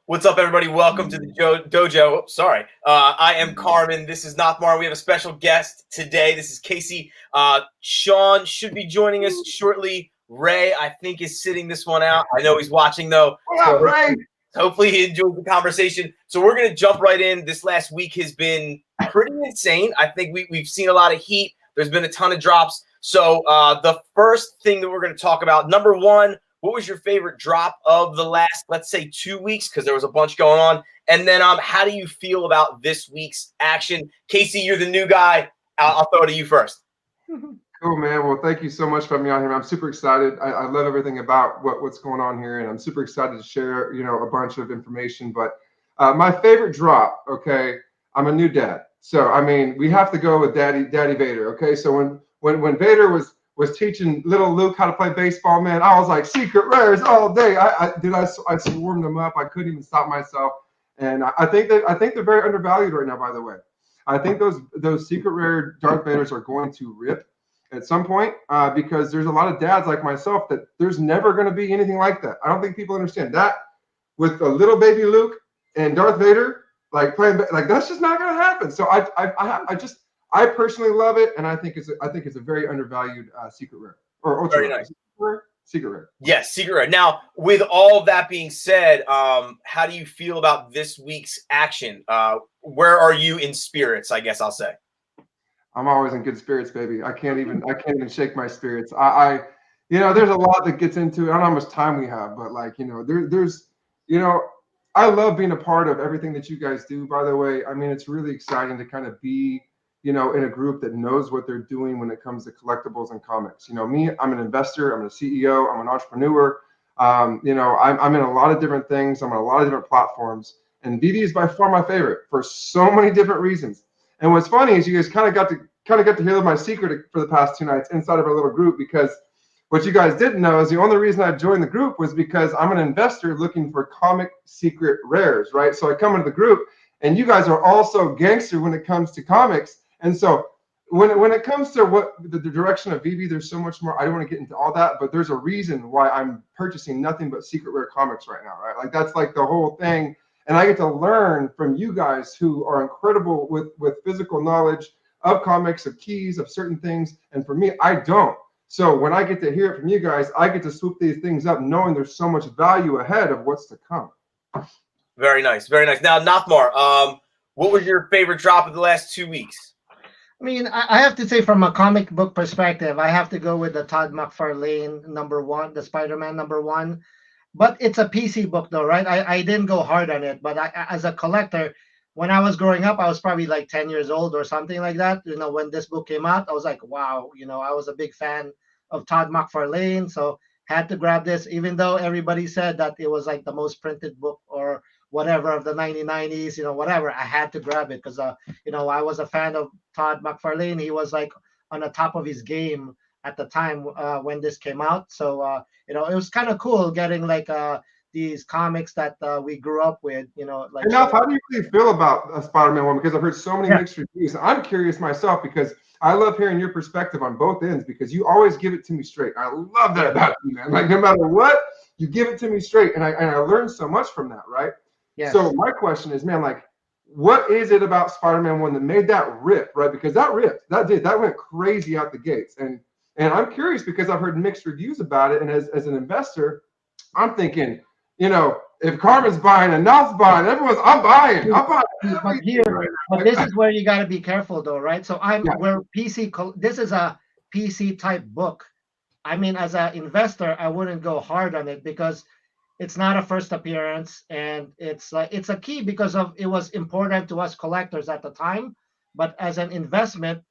What's up, everybody? Welcome to the Dojo. Sorry. I am Carmen. This is Nothmar. We have a special guest today. This is Kasey. Sean should be joining us shortly. Ray, I think, is sitting this one out. I know he's watching, though. What up, Ray? Hopefully he enjoys the conversation. So we're going to jump right in. This last week has been pretty insane. I think we've seen a lot of heat. There's been a ton of drops. So the first thing that we're going to talk about, number one, what was your favorite drop of the last, let's say, 2 weeks? Because there was a bunch going on. And then how do you feel about this week's action? Kasey, you're the new guy. I'll throw it to you first. Cool, man. Well, thank you so much for having me on here. I'm super excited. I love everything about what's going on here, and I'm super excited to share, a bunch of information. But my favorite drop, okay, I'm a new dad. So, I mean, we have to go with Daddy Vader, okay? So when Vader was teaching little Luke how to play baseball, man, I was like, secret rares all day. I swarmed them up. I couldn't even stop myself. And I think they're very undervalued right now, by the way. I think those secret rare Darth Vaders are going to rip at some point because there's a lot of dads like myself that there's never going to be anything like that. I don't think people understand that with a little baby Luke and Darth Vader, like playing, like that's just not going to happen. So I personally love it, and I think it's a very undervalued secret rare or ultra Very rare. nice. Secret rare. Yes, secret rare. Now, with all of that being said, how do you feel about this week's action? Where are you in spirits? I guess I'll say. I'm always in good spirits, baby. I can't even shake my spirits. There's a lot that gets into it. I don't know how much time we have, but I love being a part of everything that you guys do, by the way. I mean, it's really exciting to kind of be, in a group that knows what they're doing when it comes to collectibles and comics. Me, I'm an investor, I'm a CEO, I'm an entrepreneur. I'm in a lot of different things. I'm on a lot of different platforms, and VeVe is by far my favorite for so many different reasons. And what's funny is you guys kind of got to hear my secret for the past 2 nights inside of our little group, because what you guys didn't know is the only reason I joined the group was because I'm an investor looking for comic secret rares, right? So I come into the group, and you guys are also gangster when it comes to comics. And so when it comes to what the direction of VeVe, there's so much more. I don't want to get into all that, but there's a reason why I'm purchasing nothing but secret rare comics right now, right? Like that's like the whole thing. And I get to learn from you guys who are incredible with physical knowledge of comics, of keys, of certain things. And for me, I don't. So when I get to hear it from you guys, I get to swoop these things up knowing there's so much value ahead of what's to come. Very nice. Very nice. Now, Nothmar, what was your favorite drop of the last 2 weeks? I mean, I have to say, from a comic book perspective, I have to go with the Todd McFarlane #1, the Spider-Man #1. But it's a PC book, though, right? I didn't go hard on it. But as a collector, when I was growing up, I was probably like 10 years old or something like that. When this book came out, I was like, wow, I was a big fan of Todd McFarlane. So had to grab this, even though everybody said that it was like the most printed book or whatever of the 1990s, whatever. I had to grab it because, I was a fan of Todd McFarlane. He was like on the top of his game at the time when this came out. So, it was kind of cool getting like these comics that we grew up with, like. Enough, how do you really feel about a Spider-Man one? Because I've heard so many mixed reviews. I'm curious myself because I love hearing your perspective on both ends, because you always give it to me straight. I love that about you, man. Like no matter what, you give it to me straight, and I learned so much from that, right? Yes. So my question is, man, like, what is it about Spider-Man 1 that made that rip, right? Because that ripped, that went crazy out the gates, and I'm curious because I've heard mixed reviews about it, and as an investor, I'm thinking, if Carmen's buying and Noth's buying, I'm buying. But this is where you got to be careful, though, right? So this is a PC type book. I mean, as an investor, I wouldn't go hard on it because it's not a first appearance, and it's a key because it was important to us collectors at the time. But as an investment,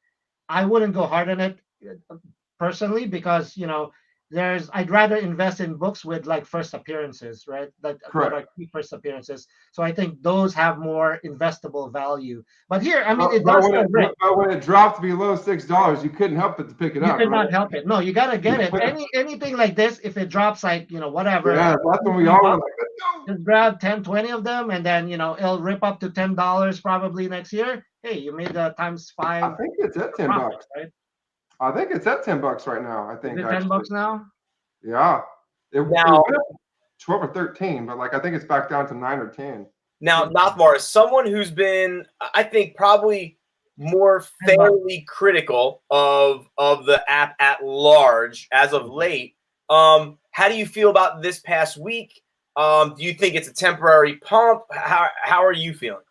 I wouldn't go hard on it personally because I'd rather invest in books with like first appearances, right? That are key first appearances. So I think those have more investable value. But here, I mean, when it dropped below $6, you couldn't help but to pick it up. You could not help it. No, you gotta get it. Anything like this, if it drops like whatever. Yeah, that's when we all were like, just grab 10, 20 of them, and then it'll rip up to $10 probably next year. Hey, you made times 5. I think it's at $10, right? I think it's at $10 right now. I think is it $10 now. Yeah. 12 or 13, but like I think it's back down to 9 or 10. Now, Nothmar is someone who's been, I think, probably more fairly critical of the app at large as of late. How do you feel about this past week? Do you think it's a temporary pump? How are you feeling?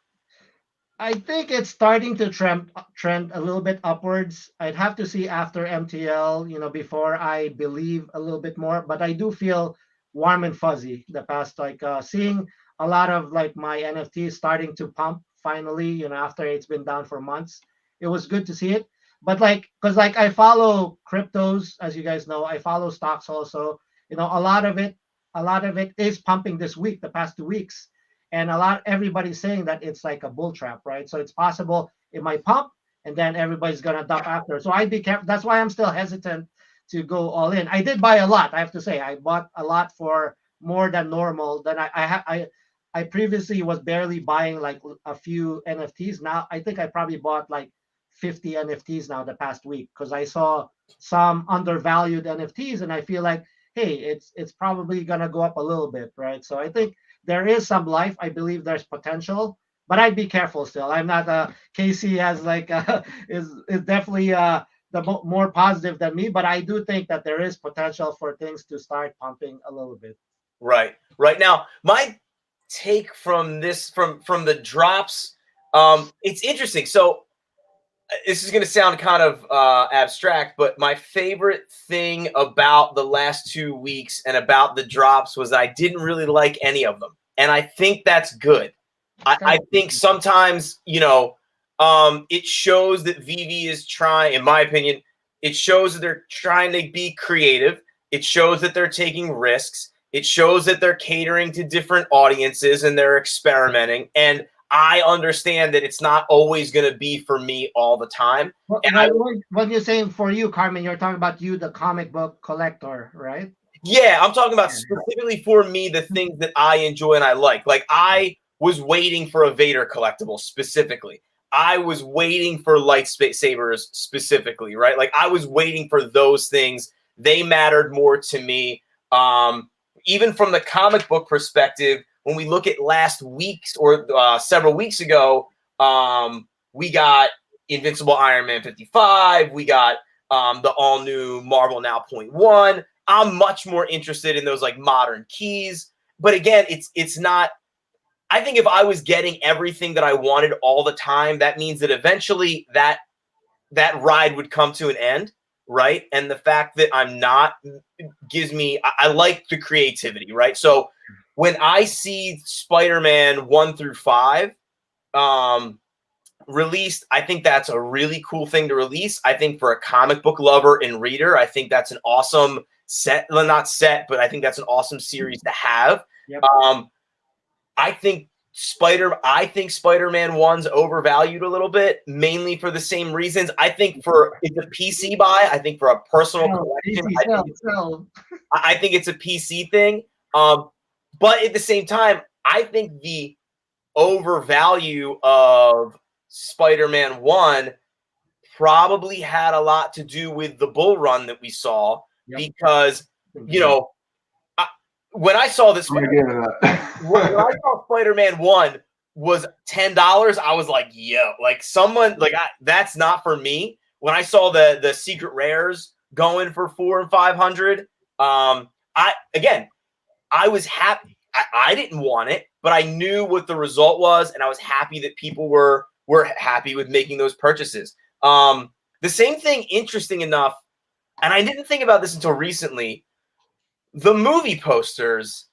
I think it's starting to trend a little bit upwards. I'd have to see after MTL, before I believe a little bit more. But I do feel warm and fuzzy the past, like seeing a lot of like my NFTs starting to pump finally. After it's been down for months, it was good to see it. But because I follow cryptos, as you guys know, I follow stocks also. A lot of it is pumping this week, the past 2 weeks, and everybody's saying that it's like a bull trap, right? So it's possible it might pump and then everybody's gonna dump after. So I'd be careful. That's why I'm still hesitant to go all in. I did buy a lot. I have to say I bought a lot for more than normal. Then I previously was barely buying like a few NFTs. Now I think I probably bought like 50 NFTs now the past week because I saw some undervalued NFTs and I feel like, hey, it's probably gonna go up a little bit, right? So I think there is some life. I believe there's potential, but I'd be careful still. I'm not Kasey has like is definitely more positive than me, but I do think that there is potential for things to start pumping a little bit. Right now, my take from this from the drops, it's interesting. So this is going to sound kind of abstract, but my favorite thing about the last 2 weeks and about the drops was I didn't really like any of them. And I think that's good. I think sometimes, it shows that VeVe is trying, in my opinion, it shows that they're trying to be creative. It shows that they're taking risks. It shows that they're catering to different audiences and they're experimenting. And I understand that it's not always going to be for me all the time. What you're saying for you, Carmen, you're talking about you, the comic book collector, right? Yeah, I'm talking about specifically for me, the things that I enjoy and I like. Like I was waiting for a Vader collectible specifically. I was waiting for lightsabers specifically, right? Like I was waiting for those things. They mattered more to me. Even from the comic book perspective, when we look at last week's or several weeks ago, we got Invincible Iron Man 55. We got the all new Marvel Now .1. I'm much more interested in those like modern keys. But again, it's not. I think if I was getting everything that I wanted all the time, that means that eventually that ride would come to an end, right? And the fact that I'm not gives me. I like the creativity, right? So when I see Spider-Man 1 through 5 released, I think that's a really cool thing to release. I think for a comic book lover and reader, I think that's an awesome set. Well, not set, but I think that's an awesome series to have. Yep. I think Spider-Man 1's overvalued a little bit, mainly for the same reasons. I think it's a PC buy. I think for a personal collection, I think it's a PC thing. But at the same time, I think the overvalue of Spider-Man 1 probably had a lot to do with the bull run that we saw. Yep. Because, when I saw this, when I saw Spider-Man 1 was $10, I was like, yo, like someone like that's not for me. When I saw the secret rares going for $400 and $500, I was happy. I didn't want it, but I knew what the result was, and I was happy that people were happy with making those purchases. The same thing, interesting enough, and I didn't think about this until recently. The movie posters,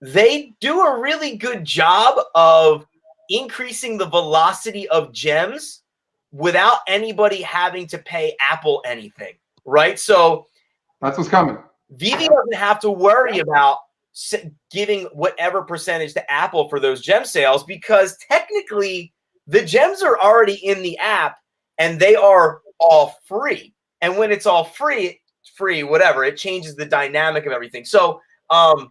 they do a really good job of increasing the velocity of gems without anybody having to pay Apple anything, right? So that's what's coming. VeVe doesn't have to worry about giving whatever percentage to Apple for those gem sales because technically the gems are already in the app and they are all free. And when it's all free, whatever, it changes the dynamic of everything. So I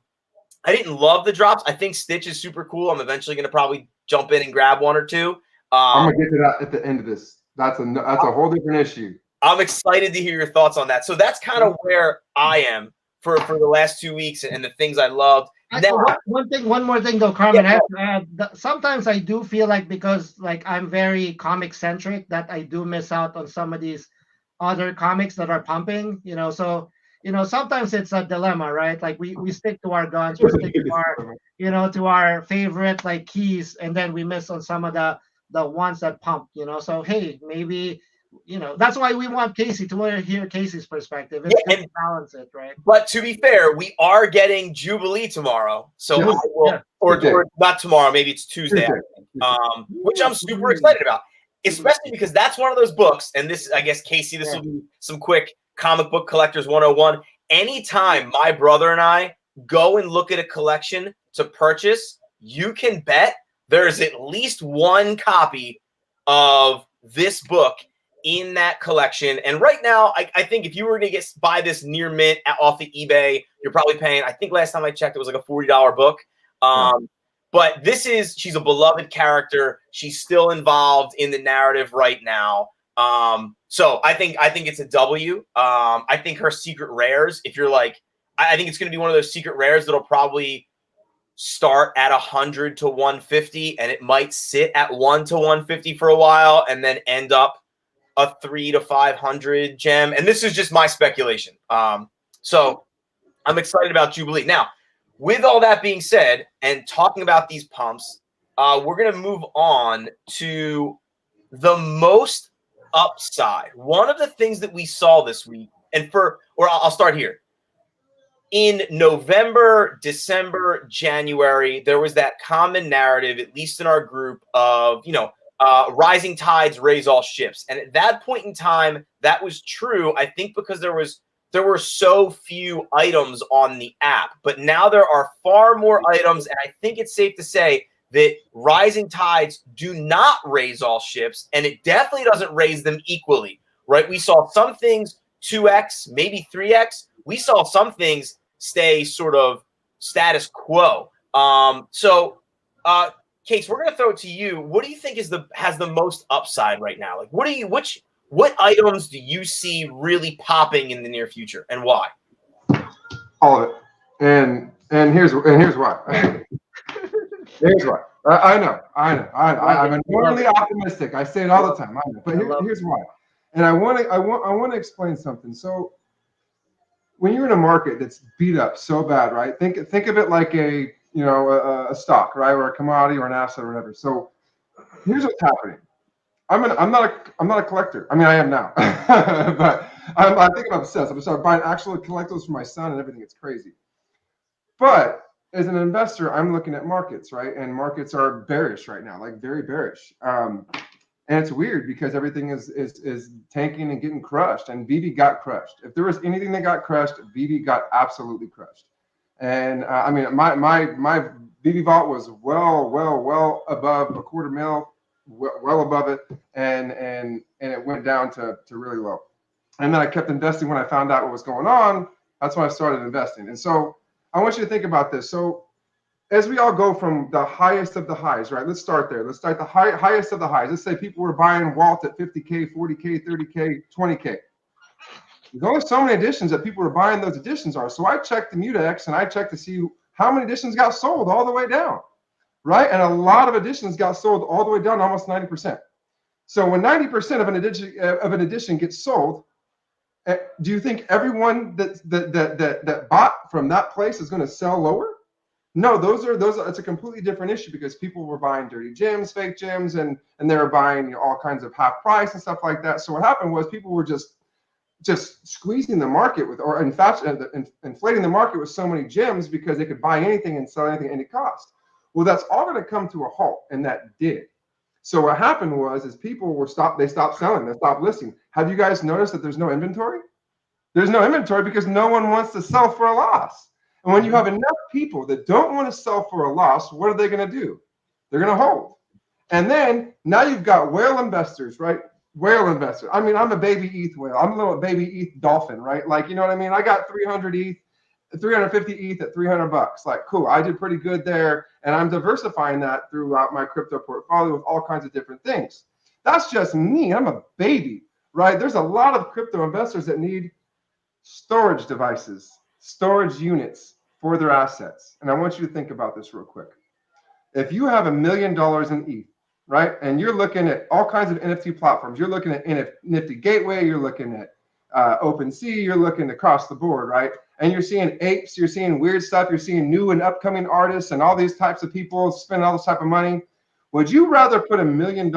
didn't love the drops. I think Stitch is super cool. I'm eventually going to probably jump in and grab one or two. I'm going to get to that at the end of this. That's a whole different issue. I'm excited to hear your thoughts on that. So that's kind of where I am for the last 2 weeks and the things I loved. Now, One more thing though, Carmen. Yeah, I have to add that sometimes I do feel like because like I'm very comic centric that I do miss out on some of these other comics that are pumping. So sometimes it's a dilemma, right? Like we stick to our guns, we stick to our to our favorite like keys, and then we miss on some of the ones that pump. So hey, maybe that's why we want Kasey to hear Kasey's perspective. It's good to balance it, right? But to be fair, we are getting Jubilee tomorrow, so Yes. I will, or not tomorrow, maybe it's Tuesday, which I'm super excited about, especially because that's one of those books. And this, I guess, Kasey, this will be some quick comic book collectors 101. Anytime my brother and I go and look at a collection to purchase, you can bet there's at least one copy of this book in that collection. And right now, I think if you were going to buy this near mint off the eBay, you're probably paying, I think last time I checked, it was like a $40 book. But she's a beloved character. She's still involved in the narrative right now. So I think it's a W. I think her secret rares, if you're like, I think it's going to be one of those secret rares that'll probably start at 100 to 150, and it might sit at 1 to 150 for a while, and then end up a 300 to 500 gem. And this is just my speculation. So I'm excited about Jubilee. Now, with all that being said, and talking about these pumps, we're going to move on to the most upside. One of the things that we saw this week, I'll start here. In November, December, January, there was that common narrative, at least in our group, of, rising tides raise all ships. And at that point in time, that was true, I think, because there were so few items on the app. But now there are far more items, and I think it's safe to say that rising tides do not raise all ships, and it definitely doesn't raise them equally, right? We saw some things 2x, maybe 3x. We saw some things stay sort of status quo. Case, we're going to throw it to you. What do you think has the most upside right now? Like, what items do you see really popping in the near future, and why? All of it, and here's why. Here's why. I know. I'm normally optimistic. I say it all the time. I know, but here's why. And I want to explain something. So when you're in a market that's beat up so bad, right? Think of it like a stock, right, or a commodity or an asset or whatever. So here's what's happening. I'm not a collector. I mean, I am now, but I think I'm obsessed. I'm starting buying actual collectibles for my son and everything. It's crazy. But as an investor, I'm looking at markets, right? And markets are bearish right now, like very bearish. And it's weird because everything is tanking and getting crushed. And VeVe got crushed. If there was anything that got crushed, VeVe got absolutely crushed. And I mean, my VeVe vault was well above $250,000, well above it, and it went down to really low. And then I kept investing when I found out what was going on. That's when I started investing. And so I want you to think about this. So as we all go from the highest of the highs, right? Let's start there. Let's start the highest of the highs. Let's say people were buying Walt at 50K, 40K, 30K, 20K. There's only so many editions that people were buying those editions are. So I checked the Mutex and I checked to see how many editions got sold all the way down, right? And a lot of editions got sold all the way down, almost 90%. So when 90% of an edition gets sold, do you think everyone that bought from that place is going to sell lower? No, those are it's a completely different issue because people were buying dirty gems, fake gems, and they were buying all kinds of half price and stuff like that. So what happened was people were just squeezing the market with, or in fact, inflating the market with so many gems because they could buy anything and sell anything at any cost. Well, that's all going to come to a halt, and that did. So what happened was people they stopped selling, they stopped listing. Have you guys noticed that there's no inventory? There's no inventory because no one wants to sell for a loss. And when you have enough people that don't want to sell for a loss, what are they going to do? They're going to hold. And then now you've got whale investors, right? Whale investors. I mean, I'm a baby ETH whale. I'm a little baby ETH dolphin, right? Like, you know what I mean? I got 300 ETH, 350 ETH at $300. Like, cool. I did pretty good there. And I'm diversifying that throughout my crypto portfolio with all kinds of different things. That's just me. I'm a baby, right? There's a lot of crypto investors that need storage devices. storage units for their assets. And I want you to think about this real quick. If you have $1 million in ETH, right, and you're looking at all kinds of NFT platforms, you're looking at Nifty Gateway, you're looking at OpenSea, you're looking across the board, right? And you're seeing apes, you're seeing weird stuff, you're seeing new and upcoming artists and all these types of people spending all this type of money. Would you rather put $1 million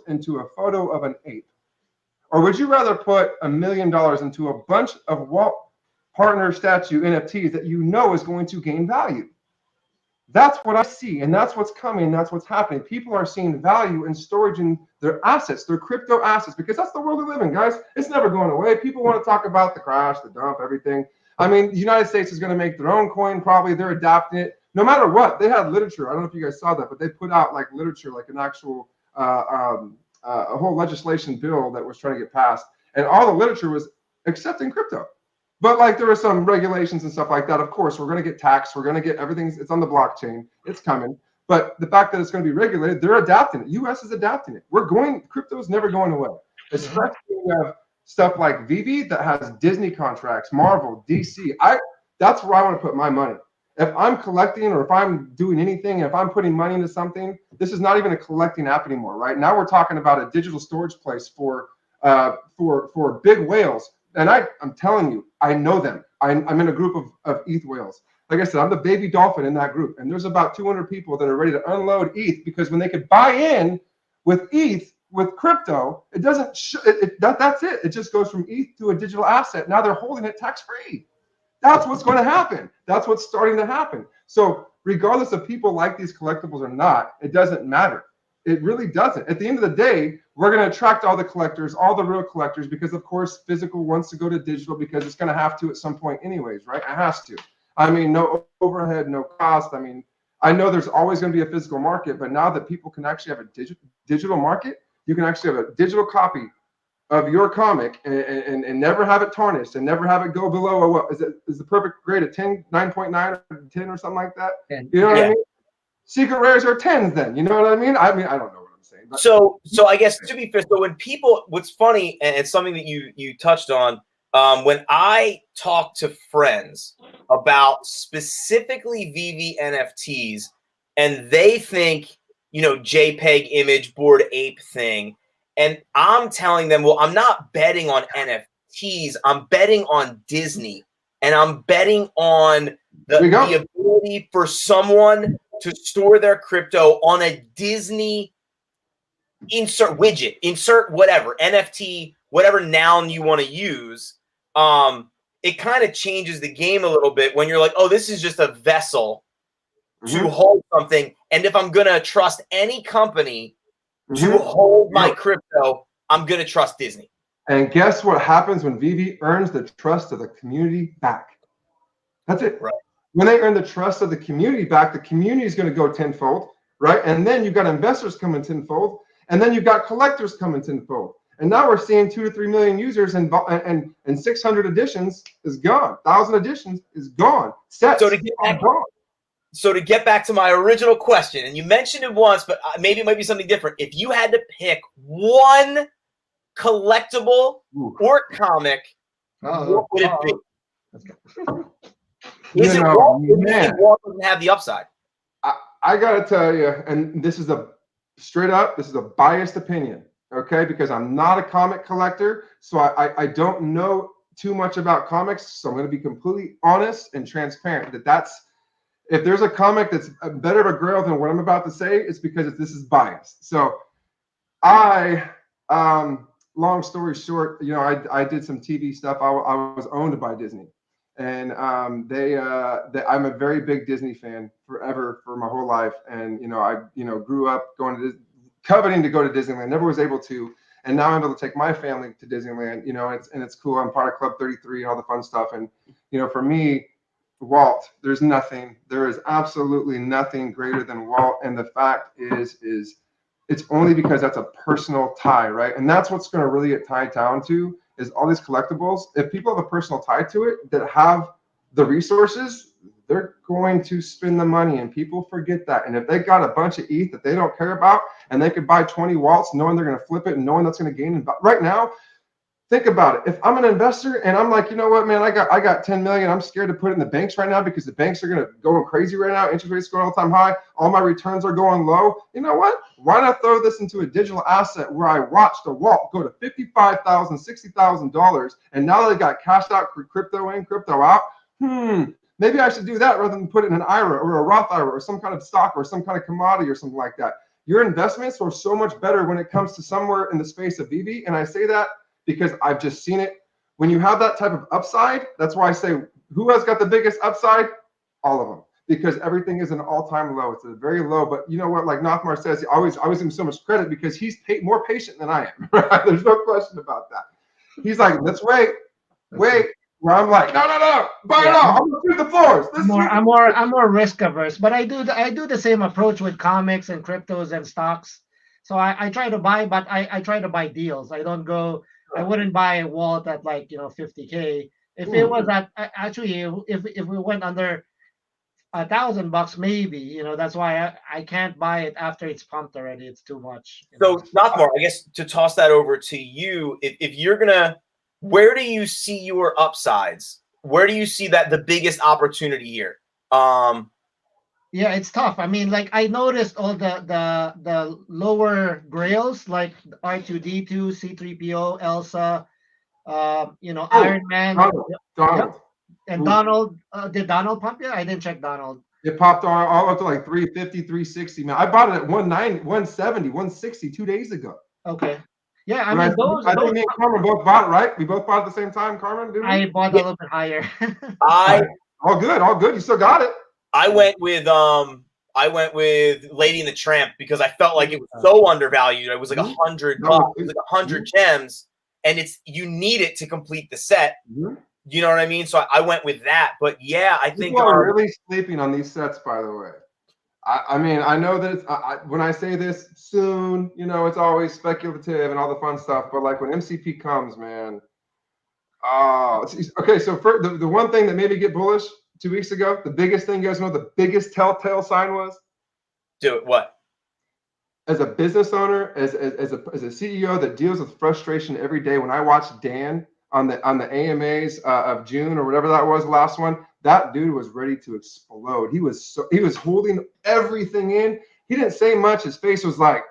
into a photo of an ape? Or would you rather put $1 million into a bunch of Walt partner statue NFTs that you know is going to gain value? That's what I see, and that's what's coming, that's what's happening. People are seeing value in storage in their assets, their crypto assets, because that's the world we live in, guys. It's never going away. People want to talk about the crash, the dump, everything. I mean, the United States is going to make their own coin, probably. They're adapting it. No matter what, they had literature. I don't know if you guys saw that, but they put out like literature, like an actual, a whole legislation bill that was trying to get passed. And all the literature was accepting crypto. But like there were some regulations and stuff like that. Of course, we're going to get taxed. We're going to get everything. It's on the blockchain. It's coming. But the fact that it's going to be regulated, they're adapting it. U.S. is adapting it. Crypto is never going away. Especially when you have stuff like VeVe that has Disney contracts, Marvel, DC. That's where I want to put my money. If I'm collecting or if I'm doing anything, if I'm putting money into something, this is not even a collecting app anymore, right? Now we're talking about a digital storage place for big whales. And I'm telling you, I know them. I'm in a group of ETH whales. Like I said, I'm the baby dolphin in that group. And there's about 200 people that are ready to unload ETH because when they could buy in with ETH, with crypto, it doesn't, that's it. It just goes from ETH to a digital asset. Now they're holding it tax-free. That's what's going to happen. That's what's starting to happen. So regardless of people like these collectibles or not, it doesn't matter. It really doesn't. At the end of the day, we're going to attract all the collectors, all the real collectors, because of course, physical wants to go to digital because it's going to have to at some point anyways, right? It has to. I mean, no overhead, no cost. I mean, I know there's always going to be a physical market, but now that people can actually have a digital market, you can actually have a digital copy of your comic and never have it tarnished and never have it go below a, what is the perfect grade of 10, 9.9 or 10 or something like that. You know what I mean? Secret rares are 10s then. You know what I mean? I don't know what I'm saying. But. So I guess to be fair, so when people, what's funny, and it's something that you touched on, when I talk to friends about specifically VeVe NFTs, and they think, you know, JPEG image, Bored Ape thing, and I'm telling them, well, I'm not betting on NFTs. I'm betting on Disney, and I'm betting on the ability for someone to store their crypto on a Disney insert widget, insert whatever, NFT, whatever noun you want to use. It kind of changes the game a little bit when you're like, oh, this is just a vessel to hold something. And if I'm going to trust any company to hold my crypto, I'm going to trust Disney. And guess what happens when VeVe earns the trust of the community back? That's it. Right. When they earn the trust of the community back, the community is going to go tenfold, right? And then you've got investors coming tenfold, and then you've got collectors coming tenfold. And now we're seeing 2 to 3 million users, and 600 editions is gone. 1,000 editions is gone. Sets So to get back to my original question, and you mentioned it once, but maybe it might be something different. If you had to pick one collectible or comic, what would it be? Is it Walt, Walt doesn't have the upside? I got to tell you, and this is straight up, this is a biased opinion, okay? Because I'm not a comic collector, so I don't know too much about comics, so I'm going to be completely honest and transparent if there's a comic that's better of a grail than what I'm about to say, it's because this is biased. So long story short, you know, I did some TV stuff. I was owned by Disney, and I'm a very big Disney fan for my whole life. And you know, I grew up coveting to go to Disneyland, never was able to, and now I'm able to take my family to Disneyland. You know, it's cool. I'm part of Club 33 and all the fun stuff. And you know, for me, Walt, there is absolutely nothing greater than Walt. And the fact is it's only because that's a personal tie, right? And that's what's going to really get tied down to is all these collectibles. If people have a personal tie to it that have the resources, they're going to spend the money, and people forget that. And if they got a bunch of ETH that they don't care about, and they could buy 20 Walts knowing they're going to flip it and knowing that's going to gain. Right now, Think about it. If I'm an investor and I'm like, you know what, man, I got 10 million. I'm scared to put it in the banks right now because the banks are going to go crazy right now. Interest rates going all time high. All my returns are going low. You know what? Why not throw this into a digital asset where I watched a wall go to $55,000, $60,000, and now they got cashed out, crypto in, crypto out. Maybe I should do that rather than put it in an IRA or a Roth IRA or some kind of stock or some kind of commodity or something like that. Your investments are so much better when it comes to somewhere in the space of VeVe, and I say that because I've just seen it. When you have that type of upside, that's why I say, who has got the biggest upside? All of them, because everything is an all-time low. It's a very low, but you know what? Like Nothmar says, I always give him so much credit because he's more patient than I am. Right? There's no question about that. He's like, let's wait. Where I'm like, no, buy it all. I'm gonna sweep the floors. I'm more risk averse, but I do the same approach with comics and cryptos and stocks. So I try to buy, but I try to buy deals. I wouldn't buy a wallet at like 50K. If it was at actually if we went under $1,000 maybe, that's why I can't buy it after it's pumped already. It's too much. So Nothmar, I guess to toss that over to you, if you're gonna, where do you see your upsides? Where do you see that the biggest opportunity here? Yeah, it's tough. I mean, like I noticed all the lower grails like R2D2, C3PO, Elsa, Iron Man, Donald. And Donald. Did Donald pump yet? I didn't check Donald. It popped all up to like 350, 360. Man, I bought it at 190, 170, 160 2 days ago. Okay. Yeah, I mean, I think me and Carmen both bought it, right? We both bought it at the same time, Carmen, didn't we? I bought a little bit higher. All good. You still got it. I went with Lady and the Tramp because I felt like it was so undervalued. It was like $100. It was like 100 gems, and you need it to complete the set. You know what I mean? So I went with that. But yeah, I think people are really sleeping on these sets, by the way. I mean, I know that it's, when I say this soon, it's always speculative and all the fun stuff. But like when MCP comes, man. Okay. So for the one thing that made me get bullish 2 weeks ago, the biggest thing, you guys know, the biggest telltale sign was? Do it. What? As a business owner, as a CEO that deals with frustration every day, when I watched Dan on the AMAs of June or whatever that was, the last one, that dude was ready to explode. He was holding everything in. He didn't say much. His face was like,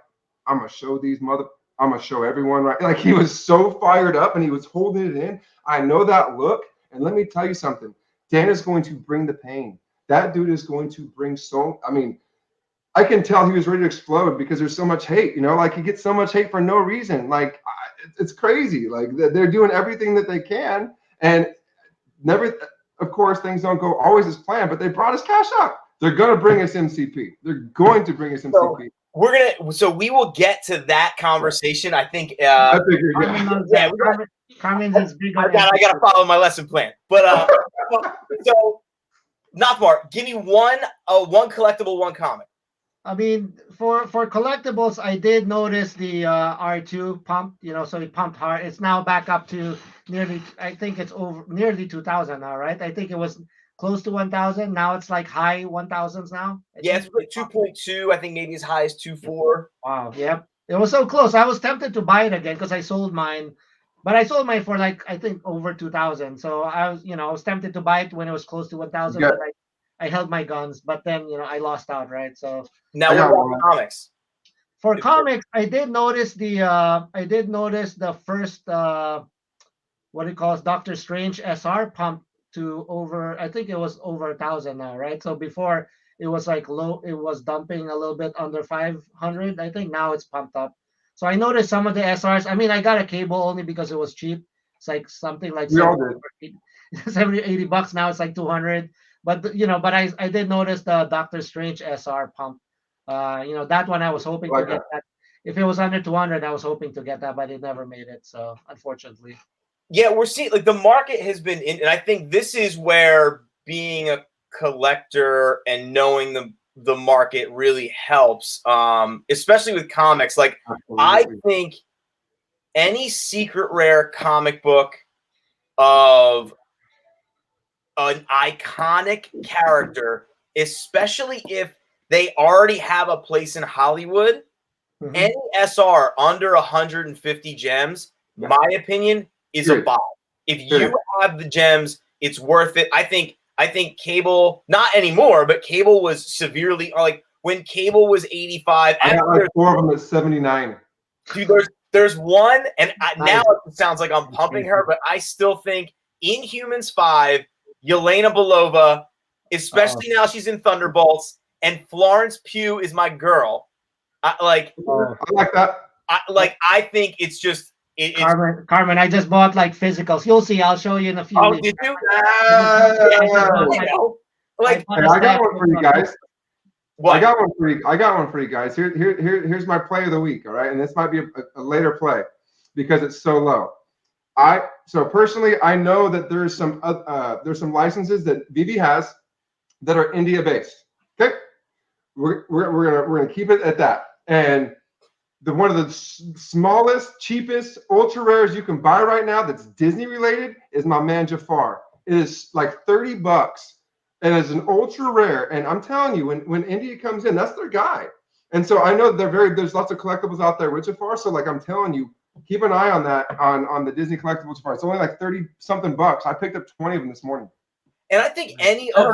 I'm gonna show everyone, right? Like he was so fired up and he was holding it in. I know that look, and let me tell you something. Dan is going to bring the pain. That dude is going to bring I can tell he was ready to explode because there's so much hate, like he gets so much hate for no reason. Like it's crazy. Like they're doing everything that they can, and never, of course, things don't go always as planned, but they brought us cash out. They're going to bring us MCP. So we will get to that conversation. I think, Carmen is big on I got to follow my lesson plan, but, so Nothmar, give me one collectible, one comic. I mean, for collectibles, I did notice the R2 pump, so it pumped hard. It's now back up to I think it's over nearly 2,000 now, right? I think it was close to 1,000. Now it's like high 1,000s now. Yeah, it's like 2.2. I think maybe as high as 2.4. Wow. Yep. It was so close. I was tempted to buy it again because I sold mine, but I sold mine for like, I think over 2,000. So I was tempted to buy it when it was close to 1,000. But I held my guns, but then I lost out, right? So now what about comics? For comics, I did notice the first what it calls Doctor Strange SR pump to over, I think it was over 1,000 now, right? So before it was like low, it was dumping a little bit under 500. I think now it's pumped up. So I noticed some of the SRs. I mean, I got a cable only because it was cheap. It's like something like $70, $80. Now it's like 200. But I did notice the Doctor Strange SR pump. That one I was hoping to get that. If it was under 200, I was hoping to get that, but it never made it. So unfortunately. Yeah, we're seeing like the market has been in, and I think this is where being a collector and knowing the market really helps, especially with comics. Like I think any secret rare comic book of an iconic character, especially if they already have a place in Hollywood, any SR under 150 gems, my opinion, is a buy. If you have the gems, it's worth it. I think Cable, not anymore, but Cable was severely, like when Cable was 85. I got like 4 of them at 79. Dude, there's one, and now it sounds like I'm pumping her, but I still think Inhumans 5, Yelena Belova, especially now she's in Thunderbolts, and Florence Pugh is my girl. I like that. I think it's just Carmen, I just bought like physicals. You'll see. I'll show you in a few weeks. Did you? I got one for you guys. What? I got one for you guys. Here's my play of the week. All right, and this might be a later play because it's so low. So personally, I know that there's some licenses that VeVe has that are India based. Okay, we're gonna keep it at that. And one of the smallest, cheapest ultra rares you can buy right now that's Disney related is my man Jafar. It is like $30. And it's an ultra rare, and I'm telling you, when India comes in, that's their guy. And so I know there's lots of collectibles out there with Jafar. So like I'm telling you, keep an eye on that on the Disney collectibles Jafar. It's only like 30 something bucks. I picked up 20 of them this morning. And I think any of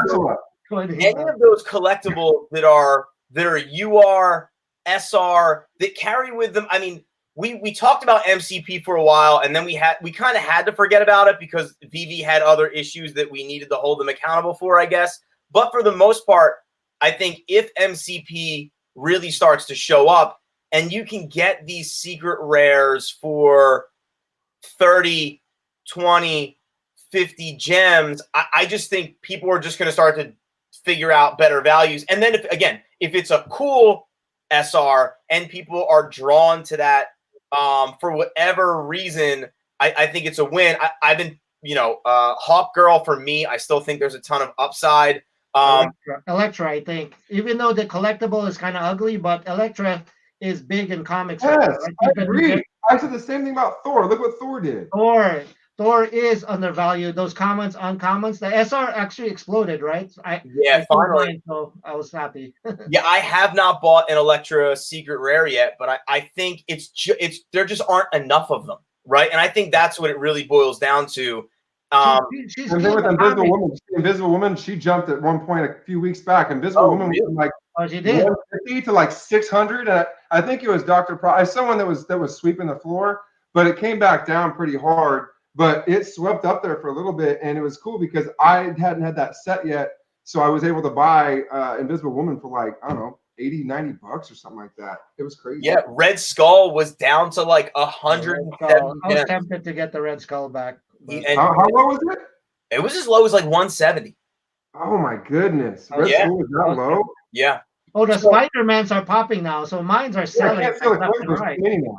those collectibles that are UR, SR that carry with them. I mean, we talked about MCP for a while, and then we kind of had to forget about it because VeVe had other issues that we needed to hold them accountable for, I guess. But for the most part, I think if MCP really starts to show up and you can get these secret rares for 30, 20, 50 gems, I just think people are just going to start to figure out better values. And then if it's a cool SR and people are drawn to that, for whatever reason, I think it's a win. I've been, Hawk Girl for me. I still think there's a ton of upside. Elektra, I think, even though the collectible is kind of ugly, but Elektra is big in comics. Yes, right? I agree. I said the same thing about Thor. Look what Thor did. Thor is undervalued. Those uncommons. The SR actually exploded, right? Finally. So I was happy. Yeah, I have not bought an Elektra secret rare yet, but I think there just aren't enough of them, right? And I think that's what it really boils down to. She's and then with Invisible Woman, she jumped at one point a few weeks back. Invisible Woman was like she did 150 to like 600. And I think it was Dr. Someone that was sweeping the floor, but it came back down pretty hard. But it swept up there for a little bit, and it was cool because I hadn't had that set yet. So I was able to buy Invisible Woman for like, I don't know, 80, 90 bucks or something like that. It was crazy. Yeah, Red Skull was down to like 170. I was tempted to get the Red Skull back. How low was it? It was as low as like 170. Oh my goodness. Red Skull was that low? Yeah. Oh, the Spider-Mans are popping now, so mines are selling. I can't feel the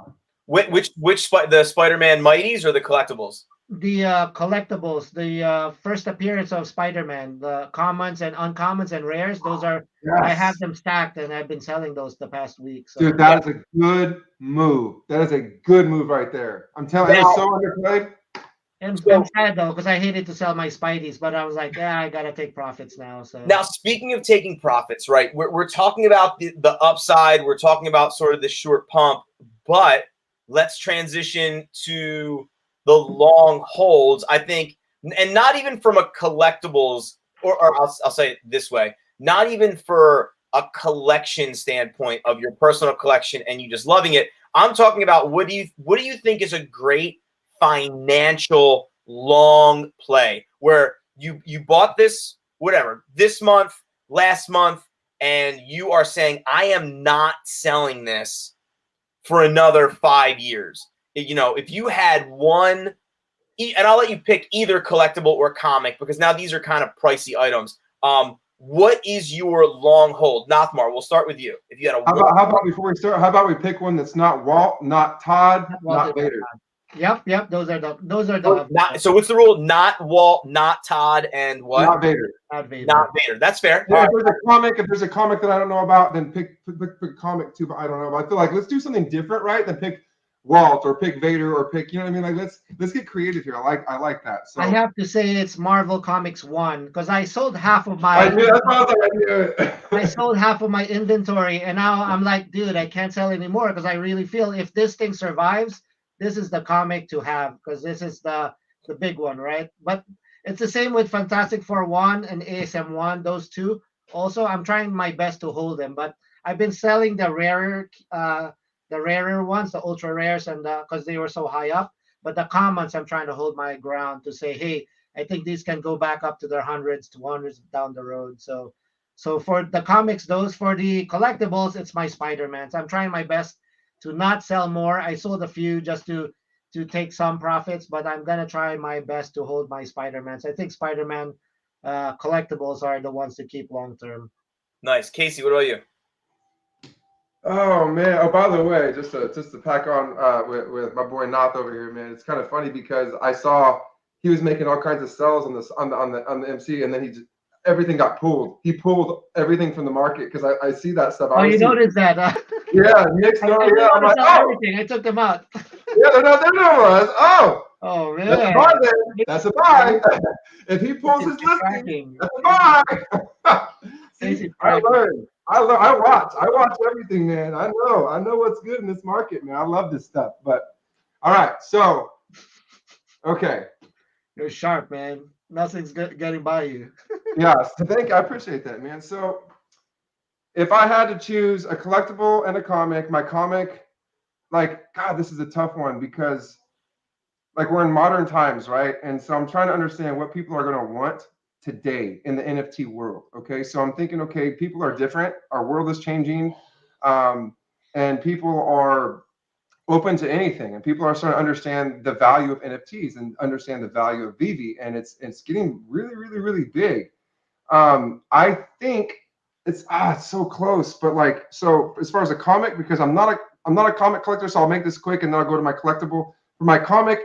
Which the Spider-Man Mighties or the collectibles? The collectibles, the first appearance of Spider-Man, the commons and uncommons and rares. Those are I have them stacked, and I've been selling those the past week. So. Dude, that is a good move. That is a good move right there. I'm telling you, it's so underplayed. I'm sad though because I hated to sell my Spideys, but I was like, I gotta take profits now. So now, speaking of taking profits, right? We're talking about the upside. We're talking about sort of the short pump, but let's transition to the long holds. I think, and not even from a collectibles, or I'll say it this way, not even for a collection standpoint of your personal collection and you just loving it. I'm talking about what do you think is a great financial long play where you bought this this month, last month, and you are saying I am not selling this for another 5 years. If you had one, and I'll let you pick either collectible or comic because now these are kind of pricey items. What is your long hold? Nothmar, we'll start with you. If you had a how about before we start, how about we pick one that's not Walt, not Todd, not Vader? Yep. Those are the. So what's the rule? Not Walt, not Todd, and what? Not Vader. Not Vader. That's fair. Yeah, if there's a comic that I don't know about, then pick comic too. But I don't know. But I feel like let's do something different, right? Than pick Walt or pick Vader or pick. You know what I mean? Like let's get creative here. I like that. So I have to say it's Marvel Comics 1 because I sold half of my. I knew that's what I was like. I knew it. I sold half of my inventory, and now I'm like, dude, I can't sell anymore because I really feel if this thing survives. this is the comic to have because this is the big one, right? But it's the same with Fantastic Four 1 and ASM 1, those two. Also, I'm trying my best to hold them, but I've been selling the rarer ones, the ultra rares, and because they were so high up. But the commons, I'm trying to hold my ground to say, hey, I think these can go back up to their hundreds, 200s down the road. So for the comics, those for the collectibles, it's my Spider-Man. So I'm trying my best to not sell more. I sold a few just to take some profits, but I'm gonna try my best to hold my Spider-Man. So I think Spider-Man collectibles are the ones to keep long term. Nice. Kasey, what about you? Oh man! Oh, by the way, just to pack on with my boy Noth over here, man. It's kind of funny because I saw he was making all kinds of sells on the MC, and then everything got pulled. He pulled everything from the market because I see that stuff. Oh, you noticed that? Yeah, Nick's I I'm like, everything. I took them out. Yeah, they're not there no more. Oh man, that's a buy then. That's a buy. If he pulls his listing, that's a buy. See, I watch everything, man. I know what's good in this market, man. I love this stuff. But all right, so okay. You're sharp, man. Nothing's getting by you. Yeah, so I appreciate that, man. So if I had to choose a collectible and a comic, my comic, like, God, this is a tough one because like we're in modern times, right? And so I'm trying to understand what people are going to want today in the NFT world. Okay, so I'm thinking, okay, people are different. Our world is changing, and people are open to anything, and people are starting to understand the value of NFTs and understand the value of VeVe, and it's getting really, really, really big. I think it's so close, but like, so as far as a comic, because I'm not a comic collector, so I'll make this quick and then I'll go to my collectible. For my comic,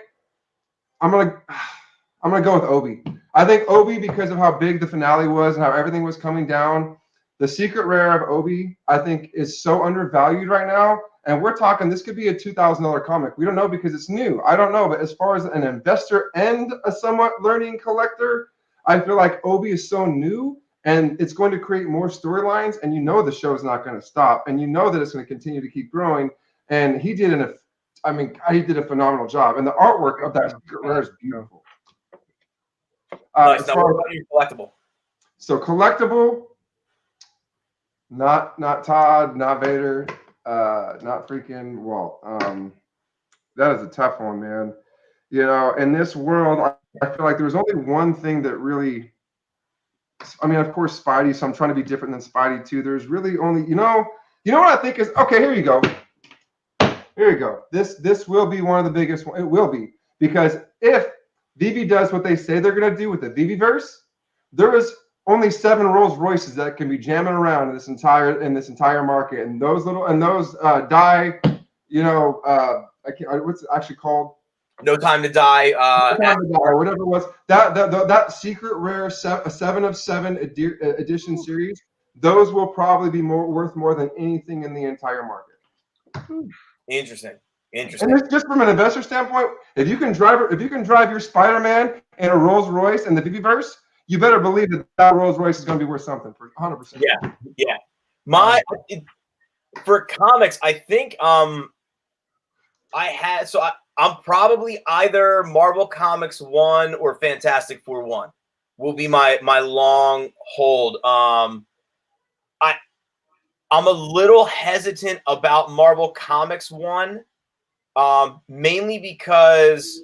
I'm gonna go with Obi. I think Obi, because of how big the finale was and how everything was coming down, the secret rare of Obi, I think, is so undervalued right now. And we're talking, this could be a $2,000 comic. We don't know because it's new. I don't know, but as far as an investor and a somewhat learning collector, I feel like Obi is so new and it's going to create more storylines. And you know the show's not going to stop, and you know that it's going to continue to keep growing. And he did he did a phenomenal job, and the artwork of that secret rare is beautiful. Nice. Now, what about your collectible? So collectible, not Todd, not Vader, not freaking Walt. That is a tough one, man. You know, in this world, I feel like there's only one thing that really, I mean, of course, Spidey. So I'm trying to be different than Spidey too. There's really only, you know what I think is, okay, here you go. Here you go. This will be one of the biggest. It will be, because if VeVe does what they say they're going to do with the VeVeverse, there is only 7 Rolls Royces that can be jamming around in this entire market, and those die, you know, what's it actually called? No Time to Die. Or whatever it was. That secret rare 7 of 7 edition series. Those will probably be worth more than anything in the entire market. Interesting. And it's just from an investor standpoint, if you can drive your Spider-Man in a Rolls Royce in the VeVeverse, you better believe that Rolls Royce is going to be worth something for 100%. Yeah. For comics, I think I'm probably either Marvel Comics 1 or Fantastic Four 1 will be my long hold. I'm a little hesitant about Marvel Comics 1, mainly because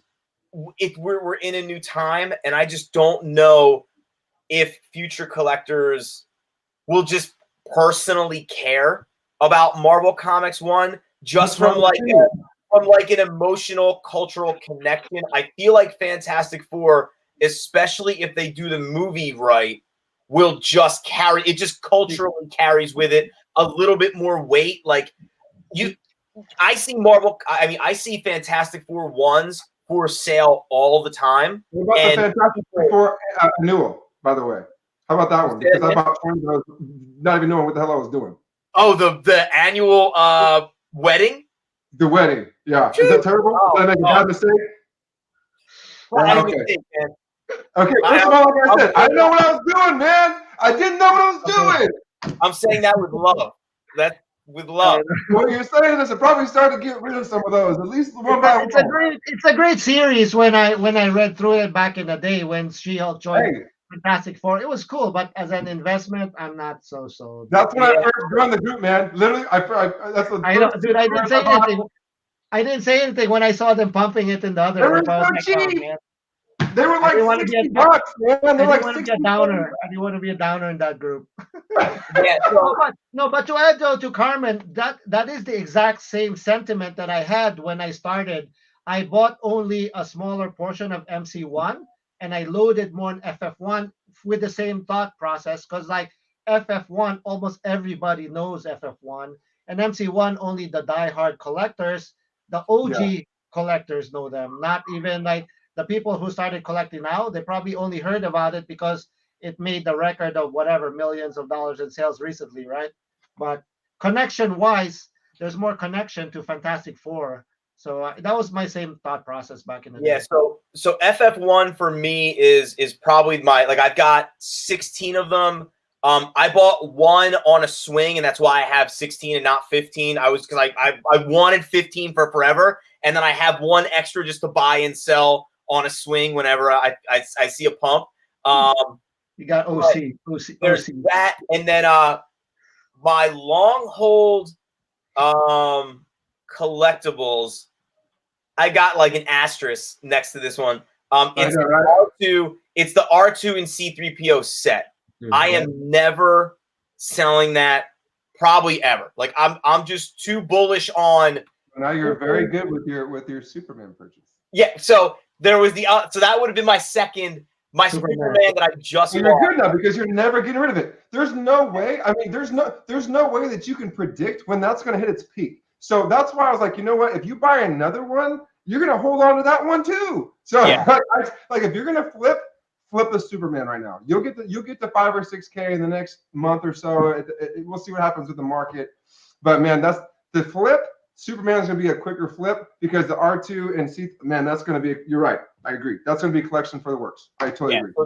we're in a new time, and I just don't know if future collectors will just personally care about Marvel Comics 1 just from an emotional, cultural connection. I feel like Fantastic Four, especially if they do the movie right, will just carry it. Just culturally carries with it a little bit more weight. Like I see Fantastic Four 1s for sale all the time. What about the Fantastic Four annual, by the way? How about that one? Because I bought 20 of those, not even knowing what the hell I was doing. Oh, the annual wedding? The wedding, yeah. Is that terrible? Did I make a bad mistake? Okay. Okay, first of all, like I said, I didn't know what I was doing, man. I didn't know what I was doing. I'm saying that with love. with love. What you're saying is it probably started to get rid of some of those, at least one by one. It's a great series. When I read through it back in the day when She-Hulk joined Fantastic Four, it was cool. But as an investment, I'm not so sold. That's when I first joined the group, man. Literally, that's the I know, dude. I didn't say anything. I didn't say anything when I saw them pumping it in the other. They were I was so like, cheap. oh, man. They were like $60, man. I They're like didn't want to be 60 a downer. I didn't want to be a downer in that group. Yeah. So, But to add though to Carmen, that is the exact same sentiment that I had when I started. I bought only a smaller portion of MC1 and I loaded more in FF1 with the same thought process because like FF1, almost everybody knows FF1, and MC1 only the diehard collectors, the OG collectors know them. Not even like the people who started collecting now, they probably only heard about it because it made the record of whatever millions of dollars in sales recently, right? But connection wise, there's more connection to Fantastic Four. So that was my same thought process back in the day. So FF1 for me is probably my, like, I've got 16 of them. I bought one on a swing, and that's why I have 16 and not 15. Because I wanted 15 for forever, and then I have one extra just to buy and sell on a swing whenever I see a pump. You got OC. There's that, and then my long hold collectibles, I got like an asterisk next to this one. It's R2. It's the R2 and C3PO set. I am never selling that, probably ever. Like I'm just too bullish on. Now you're very good with your Superman purchase. Yeah. So there was so that would have been my second. My Superman that I just You're good now because you're never getting rid of it. There's no way. I mean, there's no way that you can predict when that's going to hit its peak. So that's why I was like, you know what? If you buy another one, you're going to hold on to that one too. So like if you're going to flip the Superman right now. You'll get the 5 or 6K in the next month or so. We'll see what happens with the market. But man, that's the flip. Superman's going to be a quicker flip because the R2 and C, man, that's going to be, you're right. I agree. That's going to be collection for the works. I totally agree. So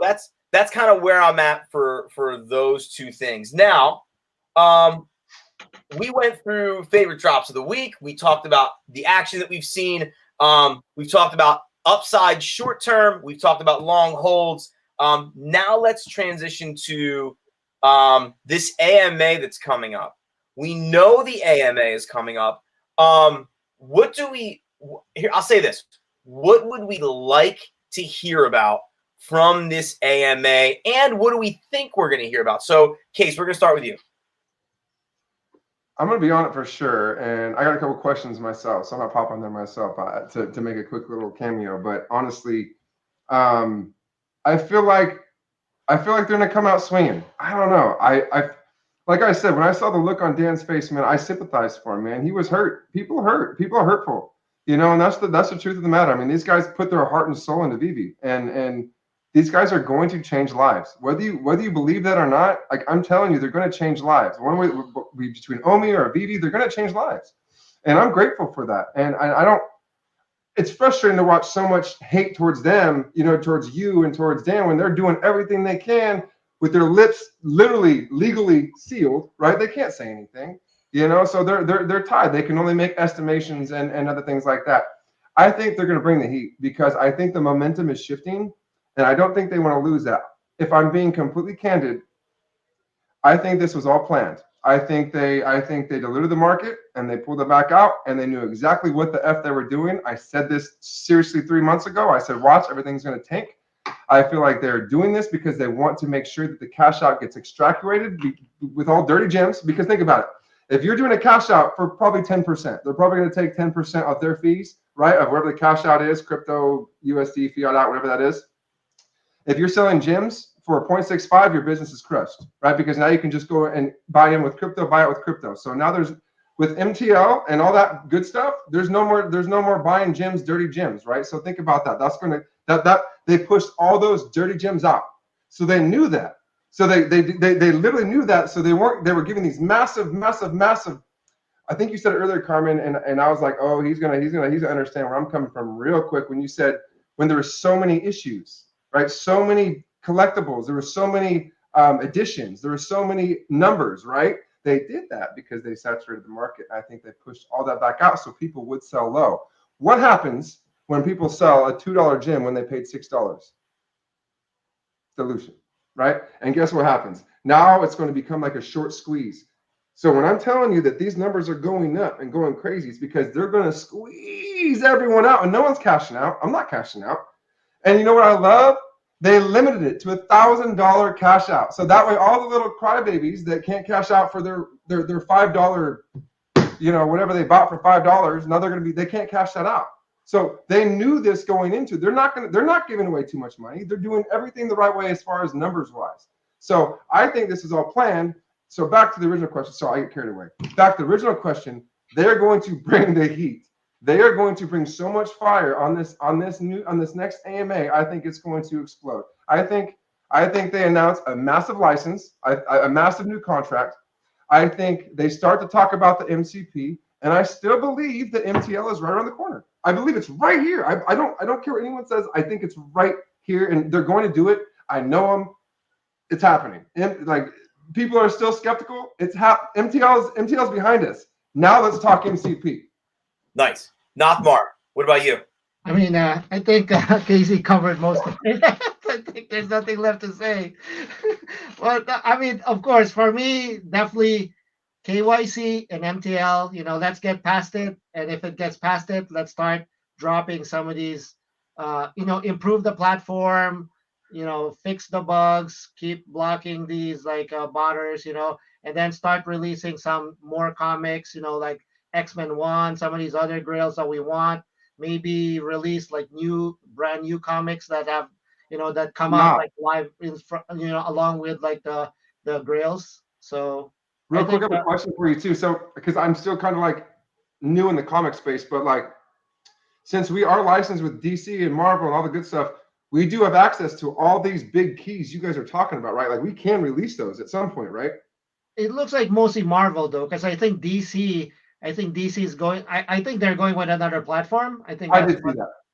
that's kind of where I'm at for those two things. Now, we went through favorite drops of the week. We talked about the action that we've seen. We've talked about upside short term. We've talked about long holds. Now let's transition to this AMA that's coming up. We know the AMA is coming up. What do we here? I'll say this. What would we like to hear about from this AMA, and what do we think we're going to hear about? So, Kasey, we're going to start with you. I'm going to be on it for sure, and I got a couple questions myself, so I'm going to pop on there myself to make a quick little cameo. But honestly, I feel like they're going to come out swinging. I don't know. I like I said, when I saw the look on Dan's face, man, I sympathized for him, man. He was hurt. People hurt. People are hurtful. You know, and that's the truth of the matter. I mean, these guys put their heart and soul into VeVe, and these guys are going to change lives. Whether you believe that or not, like I'm telling you, they're going to change lives. One way between Omi or VeVe, they're going to change lives, and I'm grateful for that. And I don't. It's frustrating to watch so much hate towards them, you know, towards you and towards Dan when they're doing everything they can with their lips literally legally sealed, right? They can't say anything. You know, so they're tied. They can only make estimations and other things like that. I think they're going to bring the heat because I think the momentum is shifting, and I don't think they want to lose that. If I'm being completely candid, I think this was all planned. I think they diluted the market and they pulled it back out, and they knew exactly what the F they were doing. I said this seriously 3 months ago. I said, watch, everything's going to tank. I feel like they're doing this because they want to make sure that the cash out gets extracted with all dirty gems. Because think about it. If you're doing a cash out for probably 10%, they're probably going to take 10% of their fees, right? Of whatever the cash out is, crypto, USD, fiat out, whatever that is. If you're selling gems for 0.65, your business is crushed, right? Because now you can just go and buy in with crypto, buy it with crypto. So now with MTL and all that good stuff, there's no more buying gems, dirty gems, right? So think about that. That's going to, they pushed all those dirty gems out. So they knew that. So they literally knew that. So they were giving these massive. I think you said it earlier, Carmen, and I was like, oh, he's gonna understand where I'm coming from real quick. When you said when there were so many issues, right? So many collectibles, there were so many additions, there were so many numbers, right? They did that because they saturated the market. I think they pushed all that back out so people would sell low. What happens when people sell a $2 gem when they paid $6? Dilution, right? And guess what happens? Now it's going to become like a short squeeze. So when I'm telling you that these numbers are going up and going crazy, it's because they're going to squeeze everyone out and no one's cashing out. I'm not cashing out. And you know what I love? They limited it to $1,000 cash out. So that way all the little crybabies that can't cash out for their $5, you know, whatever they bought for $5, now they can't cash that out. So they knew this going into. They're not giving away too much money. They're doing everything the right way as far as numbers wise. So I think this is all planned. So back to the original question. So I get carried away. Back to the original question. They're going to bring the heat. They are going to bring so much fire on this next AMA. I think it's going to explode. I think they announce a massive license, a massive new contract. I think they start to talk about the MCP, and I still believe that MTL is right around the corner. I believe it's right here. I don't care what anyone says. I think it's right here, and they're going to do it. I know them. It's happening. And like people are still skeptical. MTL's behind us. Now let's talk MCP. Nice. Nothmar, what about you? I mean, I think Kasey covered most of it. I think there's nothing left to say. But I mean, of course, for me, definitely KYC and MTL. You know, let's get past it, and if it gets past it, let's start dropping some of these. You know, improve the platform. You know, fix the bugs, keep blocking these like botters. You know, and then start releasing some more comics. You know, like X-Men 1, some of these other grails that we want. Maybe release like brand new comics that have, you know, that come out like live in front, you know, along with like the grails. So real quick, I have a question for you too. So because I'm still kind of like new in the comic space, but like since we are licensed with DC and Marvel and all the good stuff, we do have access to all these big keys you guys are talking about, right? Like we can release those at some point, right? It looks like mostly Marvel though, because I think DC is going. I think they're going with another platform. I think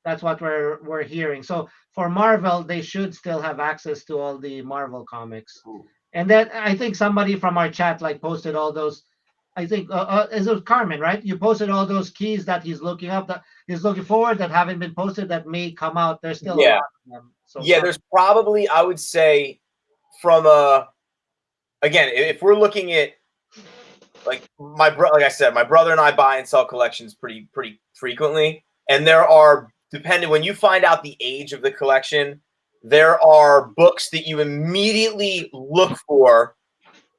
that's what we're hearing. So for Marvel, they should still have access to all the Marvel comics. Ooh. And then I think somebody from our chat like posted all those. I think is it Carmen, right? You posted all those keys that he's looking up, that he's looking forward, that haven't been posted, that may come out. There's still a lot of them. So there's probably, I would say, from again, if we're looking at like like I said, my brother and I buy and sell collections pretty frequently, and there are, depending when you find out the age of the collection, there are books that you immediately look for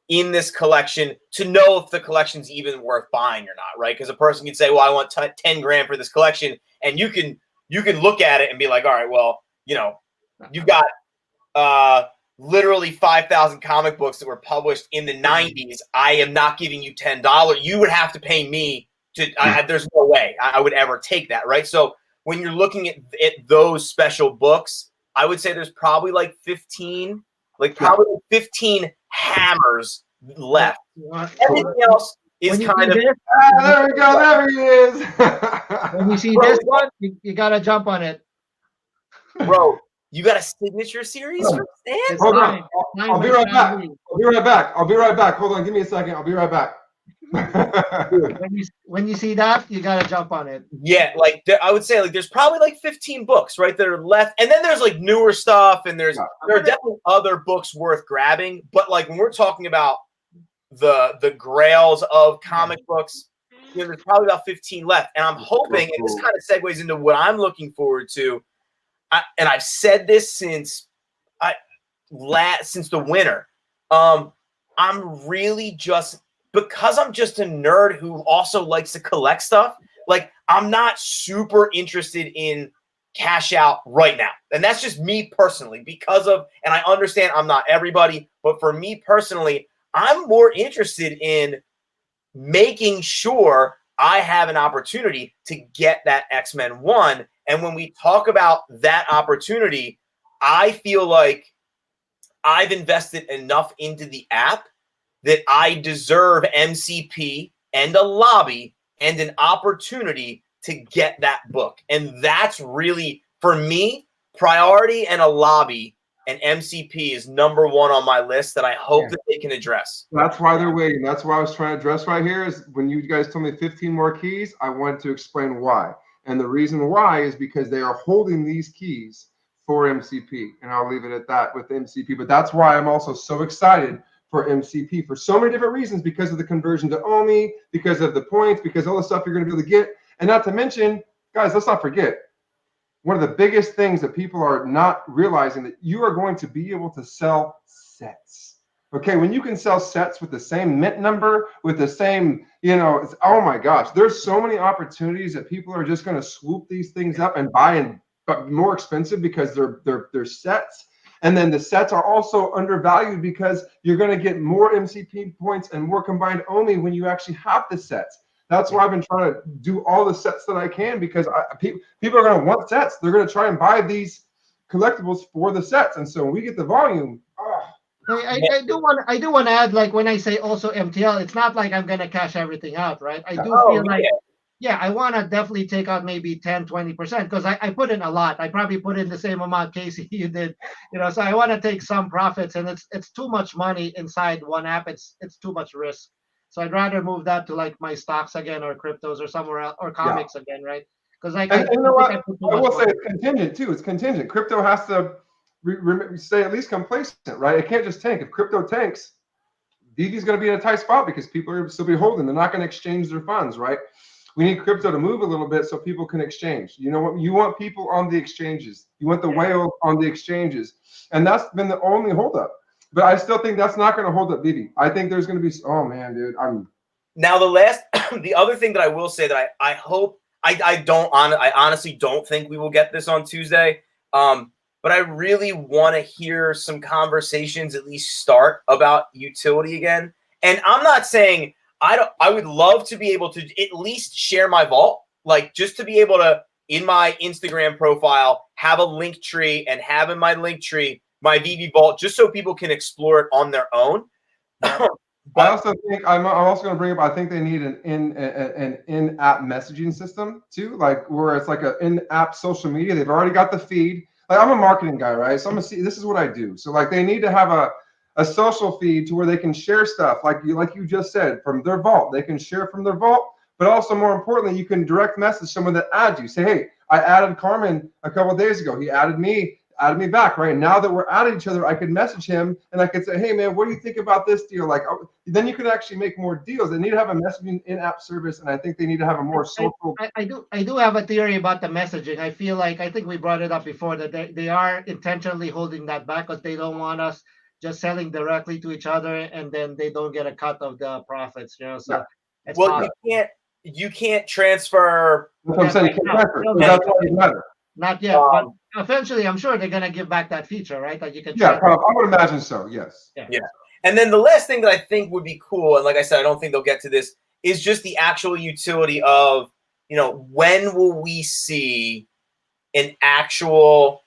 in this collection to know if the collection's even worth buying or not, right? Because a person can say, well, I want 10 grand for this collection, and you can look at it and be like, all right, well, you know, you've got literally 5,000 comic books that were published in the 90s. I am not giving you $10. You would have to pay me to, there's no way I would ever take that, right? So when you're looking at those special books, I would say there's probably like 15, probably 15 hammers left. Everything else is kind of. There we go. There he is. When you see this one, you got to jump on it. Bro, you got a signature series for Stan? Hold on. I'll be right back. I'll be right back. Hold on. Give me a second. I'll be right back. when you see that, you got to jump on it. Yeah, like I would say, like there's probably like 15 books, right, that are left, and then there's like newer stuff, and there are definitely other books worth grabbing. But like when we're talking about the grails of comic books, you know, there's probably about 15 left, and I'm hoping, and this kind of segues into what I'm looking forward to, and I've said this since the winter. I'm really just. Because I'm just a nerd who also likes to collect stuff, like I'm not super interested in cash out right now. And that's just me personally and I understand I'm not everybody, but for me personally, I'm more interested in making sure I have an opportunity to get that X-Men 1. And when we talk about that opportunity, I feel like I've invested enough into the app that I deserve MCP and a lobby and an opportunity to get that book. And that's really, for me, priority and a lobby and MCP is number one on my list that I hope that they can address. That's why they're waiting. That's why I was trying to address right here is when you guys told me 15 more keys, I wanted to explain why. And the reason why is because they are holding these keys for MCP. And I'll leave it at that with MCP. But that's why I'm also so excited for MCP for so many different reasons, because of the conversion to OMI, because of the points, because all the stuff you're going to be able to get. And not to mention, guys, let's not forget, one of the biggest things that people are not realizing that you are going to be able to sell sets. Okay, when you can sell sets with the same mint number, with the same, it's, oh my gosh, there's so many opportunities that people are just going to swoop these things up and buy, but more expensive because they're sets. And then the sets are also undervalued because you're going to get more MCP points and more combined OMI when you actually have the sets. That's why I've been trying to do all the sets that I can, because people are going to want sets. They're going to try and buy these collectibles for the sets. And so when we get the volume, I do want to add, like when I say also MTL, it's not like I'm going to cash everything out, right? I do feel like, I want to definitely take out maybe 10, 20% because I put in a lot. I probably put in the same amount, Kasey, you did, so I want to take some profits, and it's too much money inside one app. It's too much risk. So I'd rather move that to like my stocks again, or cryptos, or somewhere else, or comics again, right? Because like I will say it's contingent too. It's contingent. Crypto has to stay at least complacent, right? It can't just tank. If crypto tanks, VeVe's going to be in a tight spot because people are still be holding. They're not going to exchange their funds, right? We need crypto to move a little bit so people can exchange. You know what? You want people on the exchanges. You want the whale on the exchanges, and that's been the only holdup. But I still think that's not going to hold up VeVe. I think there's going to be, oh man, dude. Now the other thing that I will say that I hope, I honestly don't think we will get this on Tuesday. But I really want to hear some conversations at least start about utility again. And I'm not saying I would love to be able to at least share my vault, like just to be able to, in my Instagram profile, have a link tree and have in my link tree my VeVe vault, just so people can explore it on their own. I also think I'm also going to bring up, I think they need an in-app messaging system too, like where it's like an in-app social media. They've already got the feed. Like I'm a marketing guy, right? So I'm gonna see, this is what I do. So like they need to have a social feed to where they can share stuff, like you just said, from their vault. They can share from their vault, but also more importantly, you can direct message someone that adds you. Say, hey, I added Carmen a couple of days ago. He added me back, right? Now that we're at each other, I could message him and I could say, hey man, what do you think about this deal? Like, then you can actually make more deals. They need to have a messaging in-app service, and I think they need to have a more social. I do have a theory about the messaging. I think we brought it up before that they are intentionally holding that back because they don't want us just selling directly to each other, and then they don't get a cut of the profits, So well, you can't transfer. That's what I'm saying. You can't transfer. That's why it matters. Not yet, but eventually, I'm sure they're gonna give back that feature, right? That you can. Yeah, probably, I would imagine so. Yes. Yeah. And then the last thing that I think would be cool, and like I said, I don't think they'll get to this, is just the actual utility of, when will we see an actual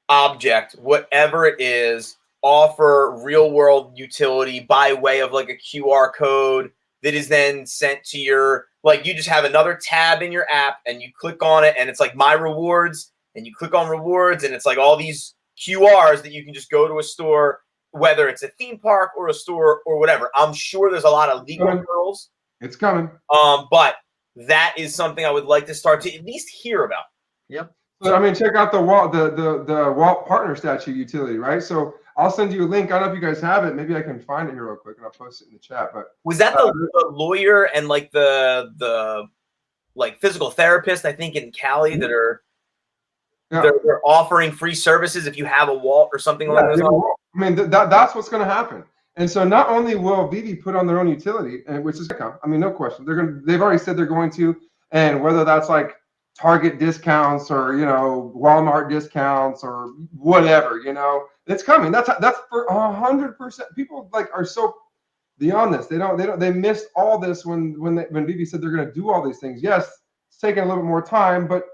object, whatever it is, offer real world utility by way of like a QR code that is then sent to your, like you just have another tab in your app and you click on it and it's like my rewards, and you click on rewards and it's like all these QRs that you can just go to a store, whether it's a theme park or a store or whatever. I'm sure there's a lot of legal hurdles. It's coming. But that is something I would like to start to at least hear about. Yep. So I mean, check out the Walt partner statue utility, right? So I'll send you a link. I don't know if you guys have it. Maybe I can find it here real quick and I'll post it in the chat. But was that the lawyer and like the like physical therapist, I think, in Cali that are they're offering free services if you have a Walt or something like that? I mean, that's what's going to happen. And so not only will VeVe put on their own utility, and which is, I mean, no question, they've already said they're going to, and whether that's like Target discounts or Walmart discounts or whatever, it's coming. That's for 100%. People like are so beyond this. They missed all this when VeVe said they're going to do all these things. Yes, it's taking a little bit more time, but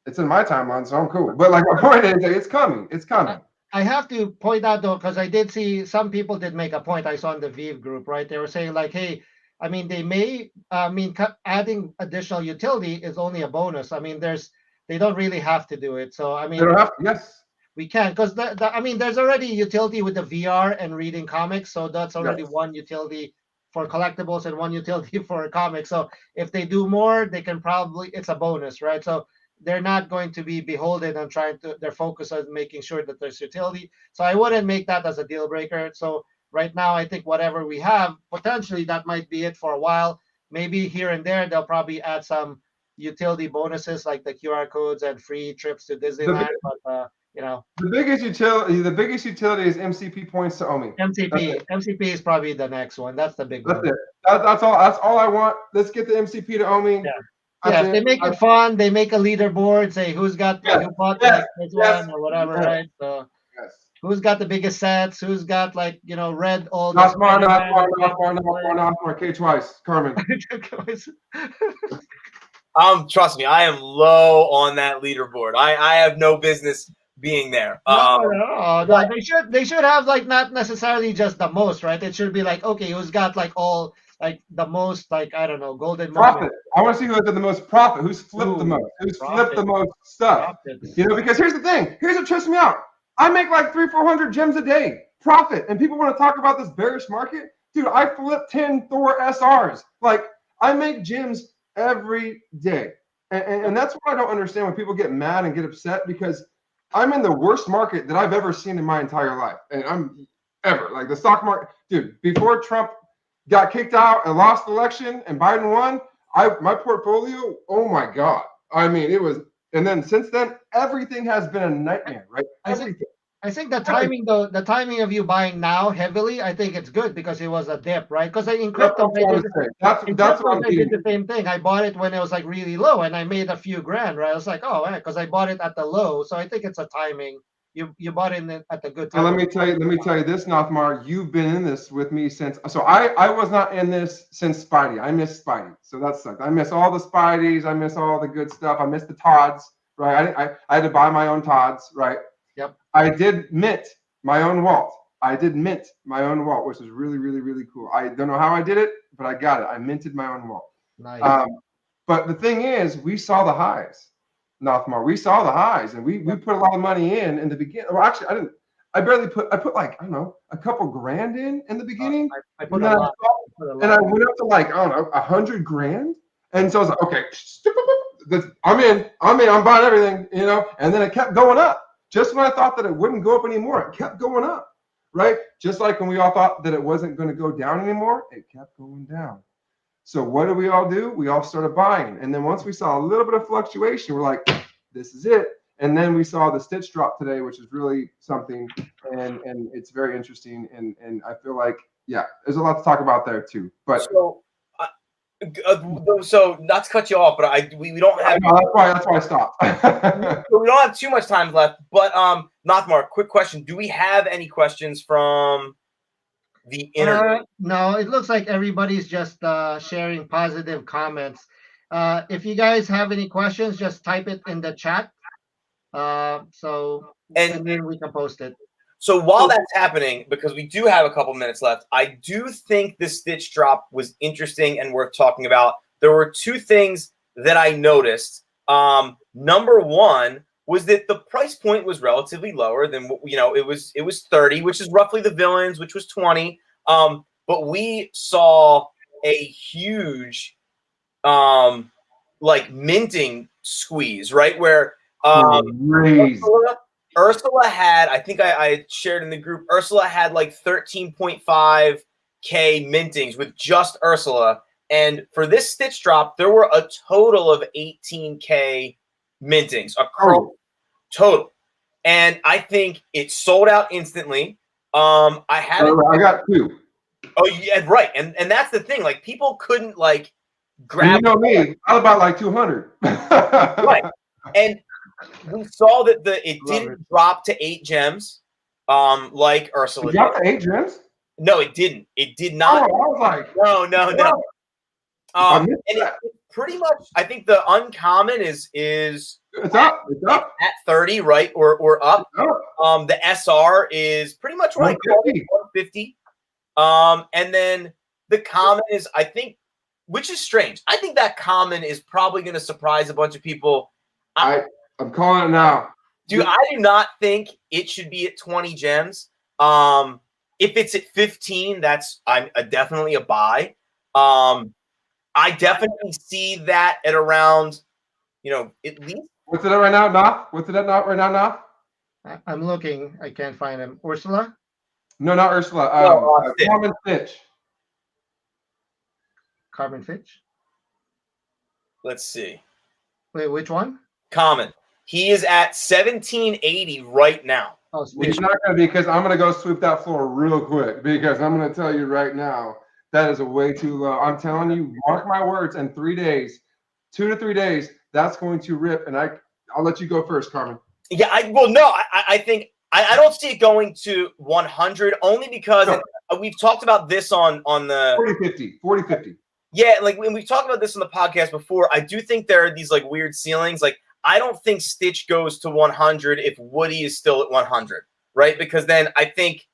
it's in my timeline, so I'm cool. But like my point is, it's coming. It's coming. I have to point out though, because I did see some people did make a point. I saw in the VeVe group, right? They were saying like, hey, I mean, they may, adding additional utility is only a bonus. I mean, they don't really have to do it. So I mean, they don't have to. Yes. we can, because I mean, there's already utility with the VR and reading comics, so that's already Yes. one utility for collectibles and one utility for comics. So if they do more, they can probably, it's a bonus, right? So they're not going to be beholden on trying to, their focus on making sure that there's utility. So I wouldn't make that as a deal breaker. So right now, I think whatever we have, potentially that might be it for a while. Maybe here and there, they'll probably add some utility bonuses like the QR codes and free trips to Disneyland. But you know, the biggest utility is MCP points to Omi. MCP is probably the next one. That's the big That's one. it. That's all. That's all I want. Let's get the MCP to Omi. Yeah. Yeah, if they make it fun, they make a leaderboard, say who's got who bought like this one or whatever, right? So who's got the biggest sets? Who's got like read all the Nothmar, K twice, Carmen. Trust me, I am low on that leaderboard. I have no business being there. No, they should have like not necessarily just the most, right? It should be like, okay, who's got like all like the most, like I don't know, golden profit. moment. I want to see who has the most profit, who's flipped the most, who's flipped the most stuff. Because here's the thing. Here's what trips me out. I make like 300-400 gems a day profit, and people want to talk about this bearish market. Dude, I flip 10 Thor SRs. Like I make gems every day, and that's what I don't understand when people get mad and get upset, because I'm in the worst market that I've ever seen in my entire life, and I'm ever like the stock market, dude. Before Trump got kicked out and lost the election and Biden won, my portfolio, oh my God. I mean, it was, and then since then, everything has been a nightmare, right? Everything. I think the timing though, the timing of you buying now heavily, I think it's good because it was a dip, right? Because in crypto, they did the same thing. I bought it when it was like really low, and I made a few grand, right? I was like, oh, because I bought it at the low, so I think it's a timing. You bought it at the good time. And let me tell you this, Nothmar, you've been in this with me since. So I was not in this since Spidey. I missed Spidey, so that sucked. I miss all the Spideys. I miss all the good stuff. I miss the Todds, right? I had to buy my own Todds, right? Yep. I did mint my own Walt. Which is really, really, really cool. I don't know how I did it, but I got it. I minted my own Walt. Nice. But the thing is, we saw the highs, Nothmar. We saw the highs, and we put a lot of money in the beginning. Well, actually, I didn't. I put like, I don't know, a couple grand in the beginning. I put a lot. And I went up to like, I don't know, 100 grand. And so I was like, okay, I'm in. I'm buying everything, and then it kept going up. Just when I thought that it wouldn't go up anymore, it kept going up, right? Just like when we all thought that it wasn't going to go down anymore, it kept going down. So what did we all do? We all started buying. And then once we saw a little bit of fluctuation, we're like, this is it. And then we saw the Stitch drop today, which is really something, and it's very interesting. And I feel like, yeah, there's a lot to talk about there too. But so not to cut you off, but we don't have. That's why I stopped. We don't have too much time left. But Nothmar, quick question: do we have any questions from the internet? No, it looks like everybody's just sharing positive comments. If you guys have any questions, just type it in the chat. And then we can post it. So while that's happening, because we do have a couple minutes left, I do think the Stitch drop was interesting and worth talking about. There were two things that I noticed. Number one was that the price point was relatively lower than it was 30, which is roughly the villains, which was 20. But we saw a huge like minting squeeze, right? Where Ursula had, I think I shared in the group, Ursula had like 13.5K mintings with just Ursula. And for this Stitch drop, there were a total of 18K mintings across total. And I think it sold out instantly. I got two. Oh, yeah, right. And that's the thing. Like, people couldn't like grab. Me, I about like 200. Right. And we saw that it didn't drop to 8 gems, like Ursula. It dropped to 8 gems? No, it didn't. It did not. Oh, I was like, no. And it pretty much, I think the uncommon is it's up at 30, right, or up. The SR is pretty much right, 150. And then the common is, I think, which is strange. I think that common is probably going to surprise a bunch of people. I'm calling it now. Dude, I do not think it should be at 20 gems. If it's at 15, I'm definitely a buy. I definitely see that at around, at least. What's it at right now, Noth? What's it at right now, Noth? I'm looking. I can't find him. Ursula? No, not Ursula. Carmen Fitch. Carmen Fitch? Let's see. Wait, which one? Common. He is at 1780 right now. Oh, He's not going to be, because I'm going to go sweep that floor real quick, because I'm going to tell you right now, that is a way too low. I'm telling you, mark my words, in 3 days, 2 to 3 days, that's going to rip. And I'll let you go first, Carmen. Yeah, I think I don't see it going to 100, only because we've talked about this on the 40-50. Yeah, like when we've talked about this on the podcast before, I do think there are these like weird ceilings. Like I don't think Stitch goes to 100 if Woody is still at 100, right? Because then I think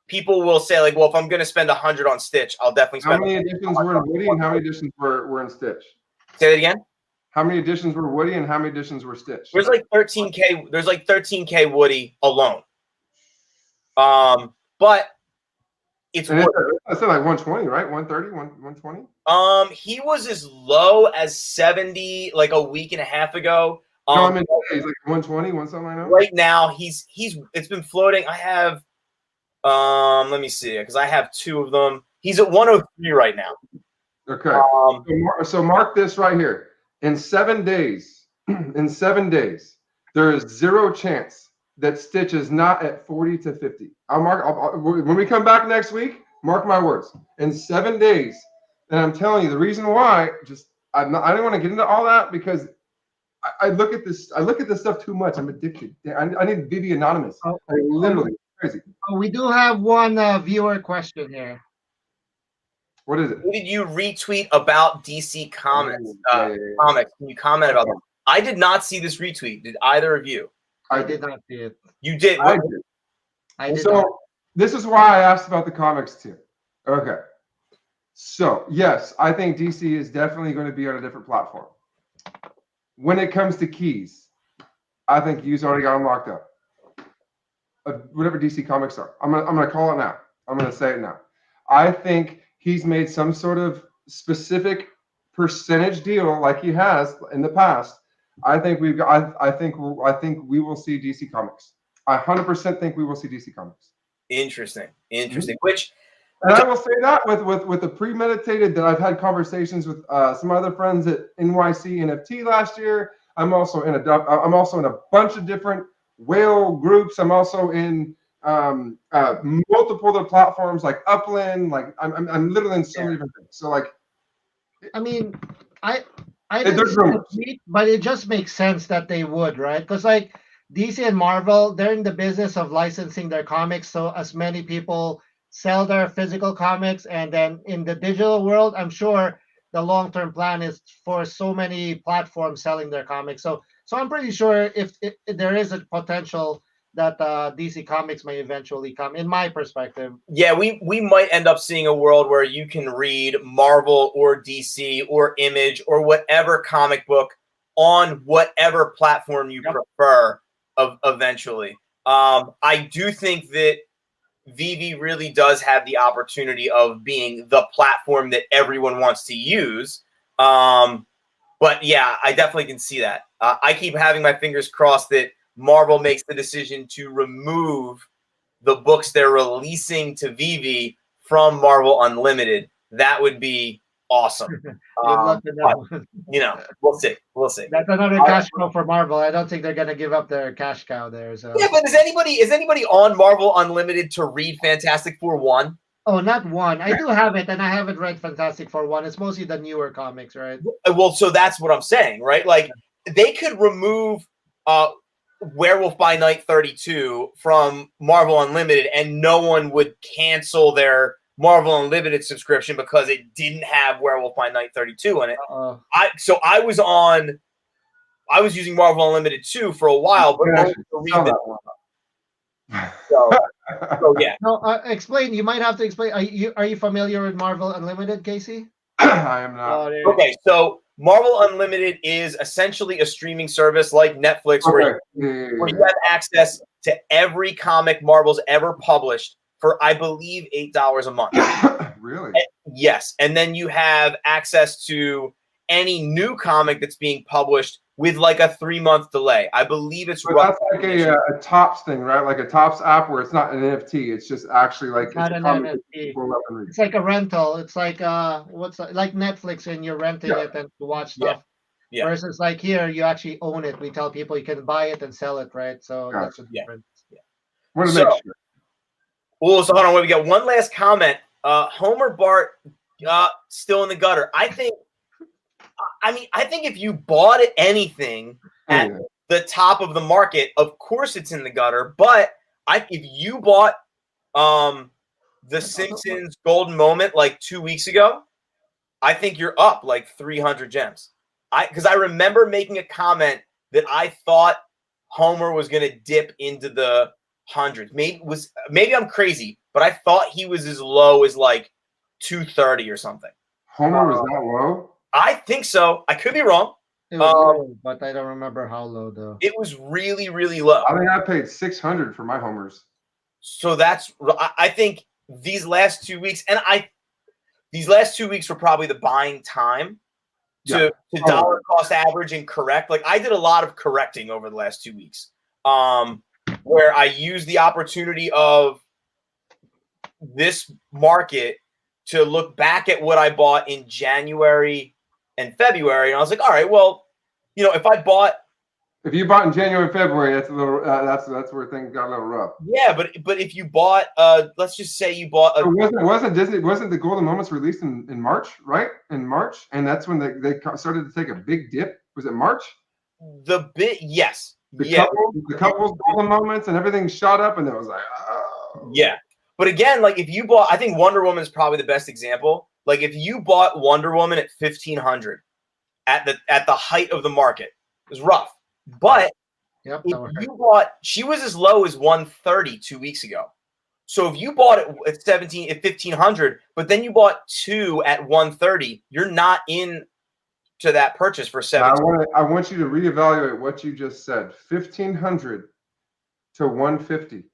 people will say like, well, if I'm going to spend 100 on Stitch, I'll definitely spend. How many editions were in Woody and how many editions were in Stitch? Say that again. How many editions were Woody and how many editions were Stitch? There's like 13K. There's like 13K Woody alone. But it's I said like 120, right? 130, 120. He was as low as 70 like a week and a half ago. No, he's like 120, something like that. Right now, it's been floating. I have let me see, because I have 2 of them. He's at 103 right now. Okay. So mark this right here. In 7 days, there is 0 chance that Stitch is not at 40 to 50. When we come back next week, mark my words. In 7 days, and I'm telling you the reason why. I don't want to get into all that because I look at this. I look at this stuff too much. I'm addicted. I need VeVe Anonymous. Literally crazy. We do have one viewer question here. What is it? Who did you retweet about DC Comics? Comics? Can you comment about that? I did not see this retweet. Did either of you? I did not see it. You did. I did. So this is why I asked about the comics too. Okay. So yes, I think DC is definitely going to be on a different platform. When it comes to keys, I think you've already got them locked up. Whatever DC Comics are, I'm gonna call it now. I'm gonna say it now. I think he's made some sort of specific percentage deal like he has in the past. I think we will see DC Comics. I 100% think we will see DC Comics. Interesting. Mm-hmm. Which I will say that with the premeditated that I've had conversations with some other friends at NYC NFT last year. I'm also in a bunch of different whale groups. I'm also in multiple other platforms like Upland. Like I'm literally in so many different things. So like, I mean, I didn't see the tweet, but it just makes sense that they would, right? Because like DC and Marvel, they're in the business of licensing their comics, so as many people sell their physical comics, and then in the digital world, I'm sure the long-term plan is for so many platforms selling their comics. So I'm pretty sure if there is a potential that DC Comics may eventually come, in my perspective. Yeah, we might end up seeing a world where you can read Marvel or DC or Image or whatever comic book on whatever platform you prefer eventually. I do think that VeVe really does have the opportunity of being the platform that everyone wants to use. But yeah, I definitely can see that. I keep having my fingers crossed that Marvel makes the decision to remove the books they're releasing to VeVe from Marvel Unlimited. That would be awesome. But, we'll see. That's another cash cow for Marvel. I don't think they're gonna give up their cash cow there. So yeah, but is anybody on Marvel Unlimited to read Fantastic Four 1? Oh, not 1. I do have it, and I haven't read Fantastic Four 1. It's mostly the newer comics, right? Well, so that's what I'm saying, right? Like they could remove Werewolf by Night 32 from Marvel Unlimited, and no one would cancel their Marvel Unlimited subscription because it didn't have Werewolf by Night 32 in it. I was using Marvel Unlimited too for a while, but only to read that. So yeah. No, explain. You might have to explain. Are you familiar with Marvel Unlimited, Kasey? I am not. Okay, so Marvel Unlimited is essentially a streaming service like Netflix, where you have access to every comic Marvel's ever published for, I believe, $8 a month. Really? Yes. And then you have access to any new comic that's being published with like a 3-month delay. I believe it's that's like a Topps thing, right? Like a Topps app where it's not an NFT. It's just actually like not an NFT. It's like a rental. It's like like Netflix, and you're renting it and to watch stuff. Yeah. Versus like here, you actually own it. We tell people you can buy it and sell it, right? So that's the difference. Want to make sure. Well, so hold on. We got one last comment. Homer Bart still in the gutter. I think if you bought anything at the top of the market, of course it's in the gutter. But if you bought the Simpsons Golden Moment like 2 weeks ago, I think you're up like 300 gems. Because I remember making a comment that I thought Homer was going to dip into the hundreds. Maybe I'm crazy, but I thought he was as low as like 230 or something. Homer was that low? I think so. I could be wrong. It was low, but I don't remember how low though. It was really, really low. I think I paid 600 for my Homers. So I think these last 2 weeks, these last 2 weeks were probably the buying time to dollar cost average and correct. Like I did a lot of correcting over the last 2 weeks, where I used the opportunity of this market to look back at what I bought in January and February, and I was like, all right, well, if you bought in January and February, that's a little that's where things got a little rough. Yeah, but if you bought let's just say you bought wasn't the Golden Moments released in March, right? In March, and that's when they started to take a big dip. Was it March? Yes. The couples Golden Moments and everything shot up, and it was like, oh. Yeah. But again, like if you bought, I think Wonder Woman is probably the best example. Like if you bought Wonder Woman at 1,500 at the height of the market, it was rough. But if you bought, she was as low as 130 2 weeks ago. So if you bought it at 1,500, but then you bought two at 130, you're not in to that purchase for 17. I want you to reevaluate what you just said. 1,500 to 150.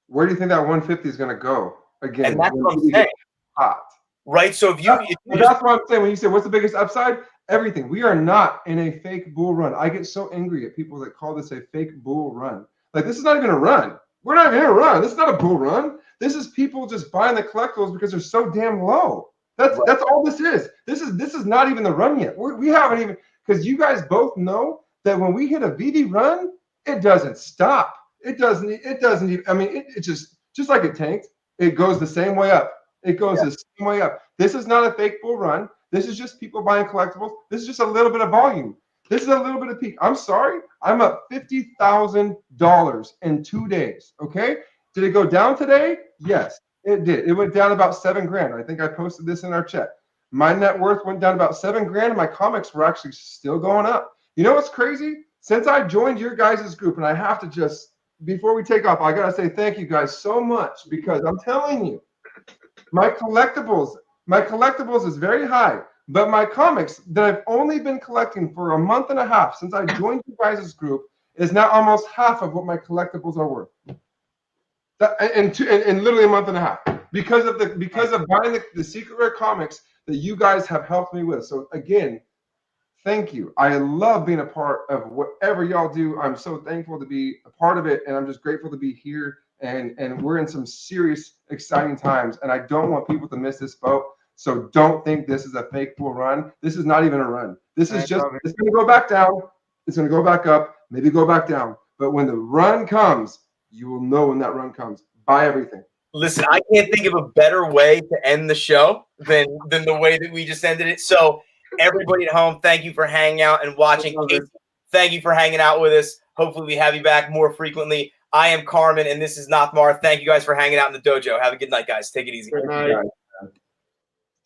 Where do you think that 150 is going to go again? And that's what I'm saying. Hot. Right. So that's what I'm saying. When you say what's the biggest upside, everything. We are not in a fake bull run. I get so angry at people that call this a fake bull run. Like this is not even a run. We're not even in a run. This is not a bull run. This is people just buying the collectibles because they're so damn low. That's all this is. This is not even the run yet. We haven't even, because you guys both know that when we hit a VeVe run, it doesn't stop. It doesn't even, I mean, it's just like it tanked. It goes the same way up. It goes the same way up. This is not a fake bull run. This is just people buying collectibles. This is just a little bit of volume. This is a little bit of peak. I'm sorry. I'm up $50,000 in 2 days. Okay. Did it go down today? Yes, it did. It went down about $7,000. I think I posted this in our chat. My net worth went down about $7,000. And my comics were actually still going up. You know what's crazy? Since I joined your guys' group, and I have to just, before we take off, I got to say thank you guys so much, because I'm telling you, my collectibles is very high, but my comics that I've only been collecting for a month and a half since I joined you guys' group is now almost half of what my collectibles are worth. In literally a month and a half, because of buying the secret rare comics that you guys have helped me with. So again, thank you. I love being a part of whatever y'all do. I'm so thankful to be a part of it, and I'm just grateful to be here. And we're in some serious, exciting times, and I don't want people to miss this boat. So don't think this is a fake bull run. This is not even a run. This is just, it's going to go back down. It's going to go back up, maybe go back down. But when the run comes, you will know when that run comes. Buy everything. Listen, I can't think of a better way to end the show than the way that we just ended it. So everybody at home, thank you for hanging out and watching. Kasey, thank you for hanging out with us. Hopefully we have you back more frequently. I am Carmen, and this is Nothmar. Thank you guys for hanging out in the dojo. Have a good night, guys. Take it easy. Good night.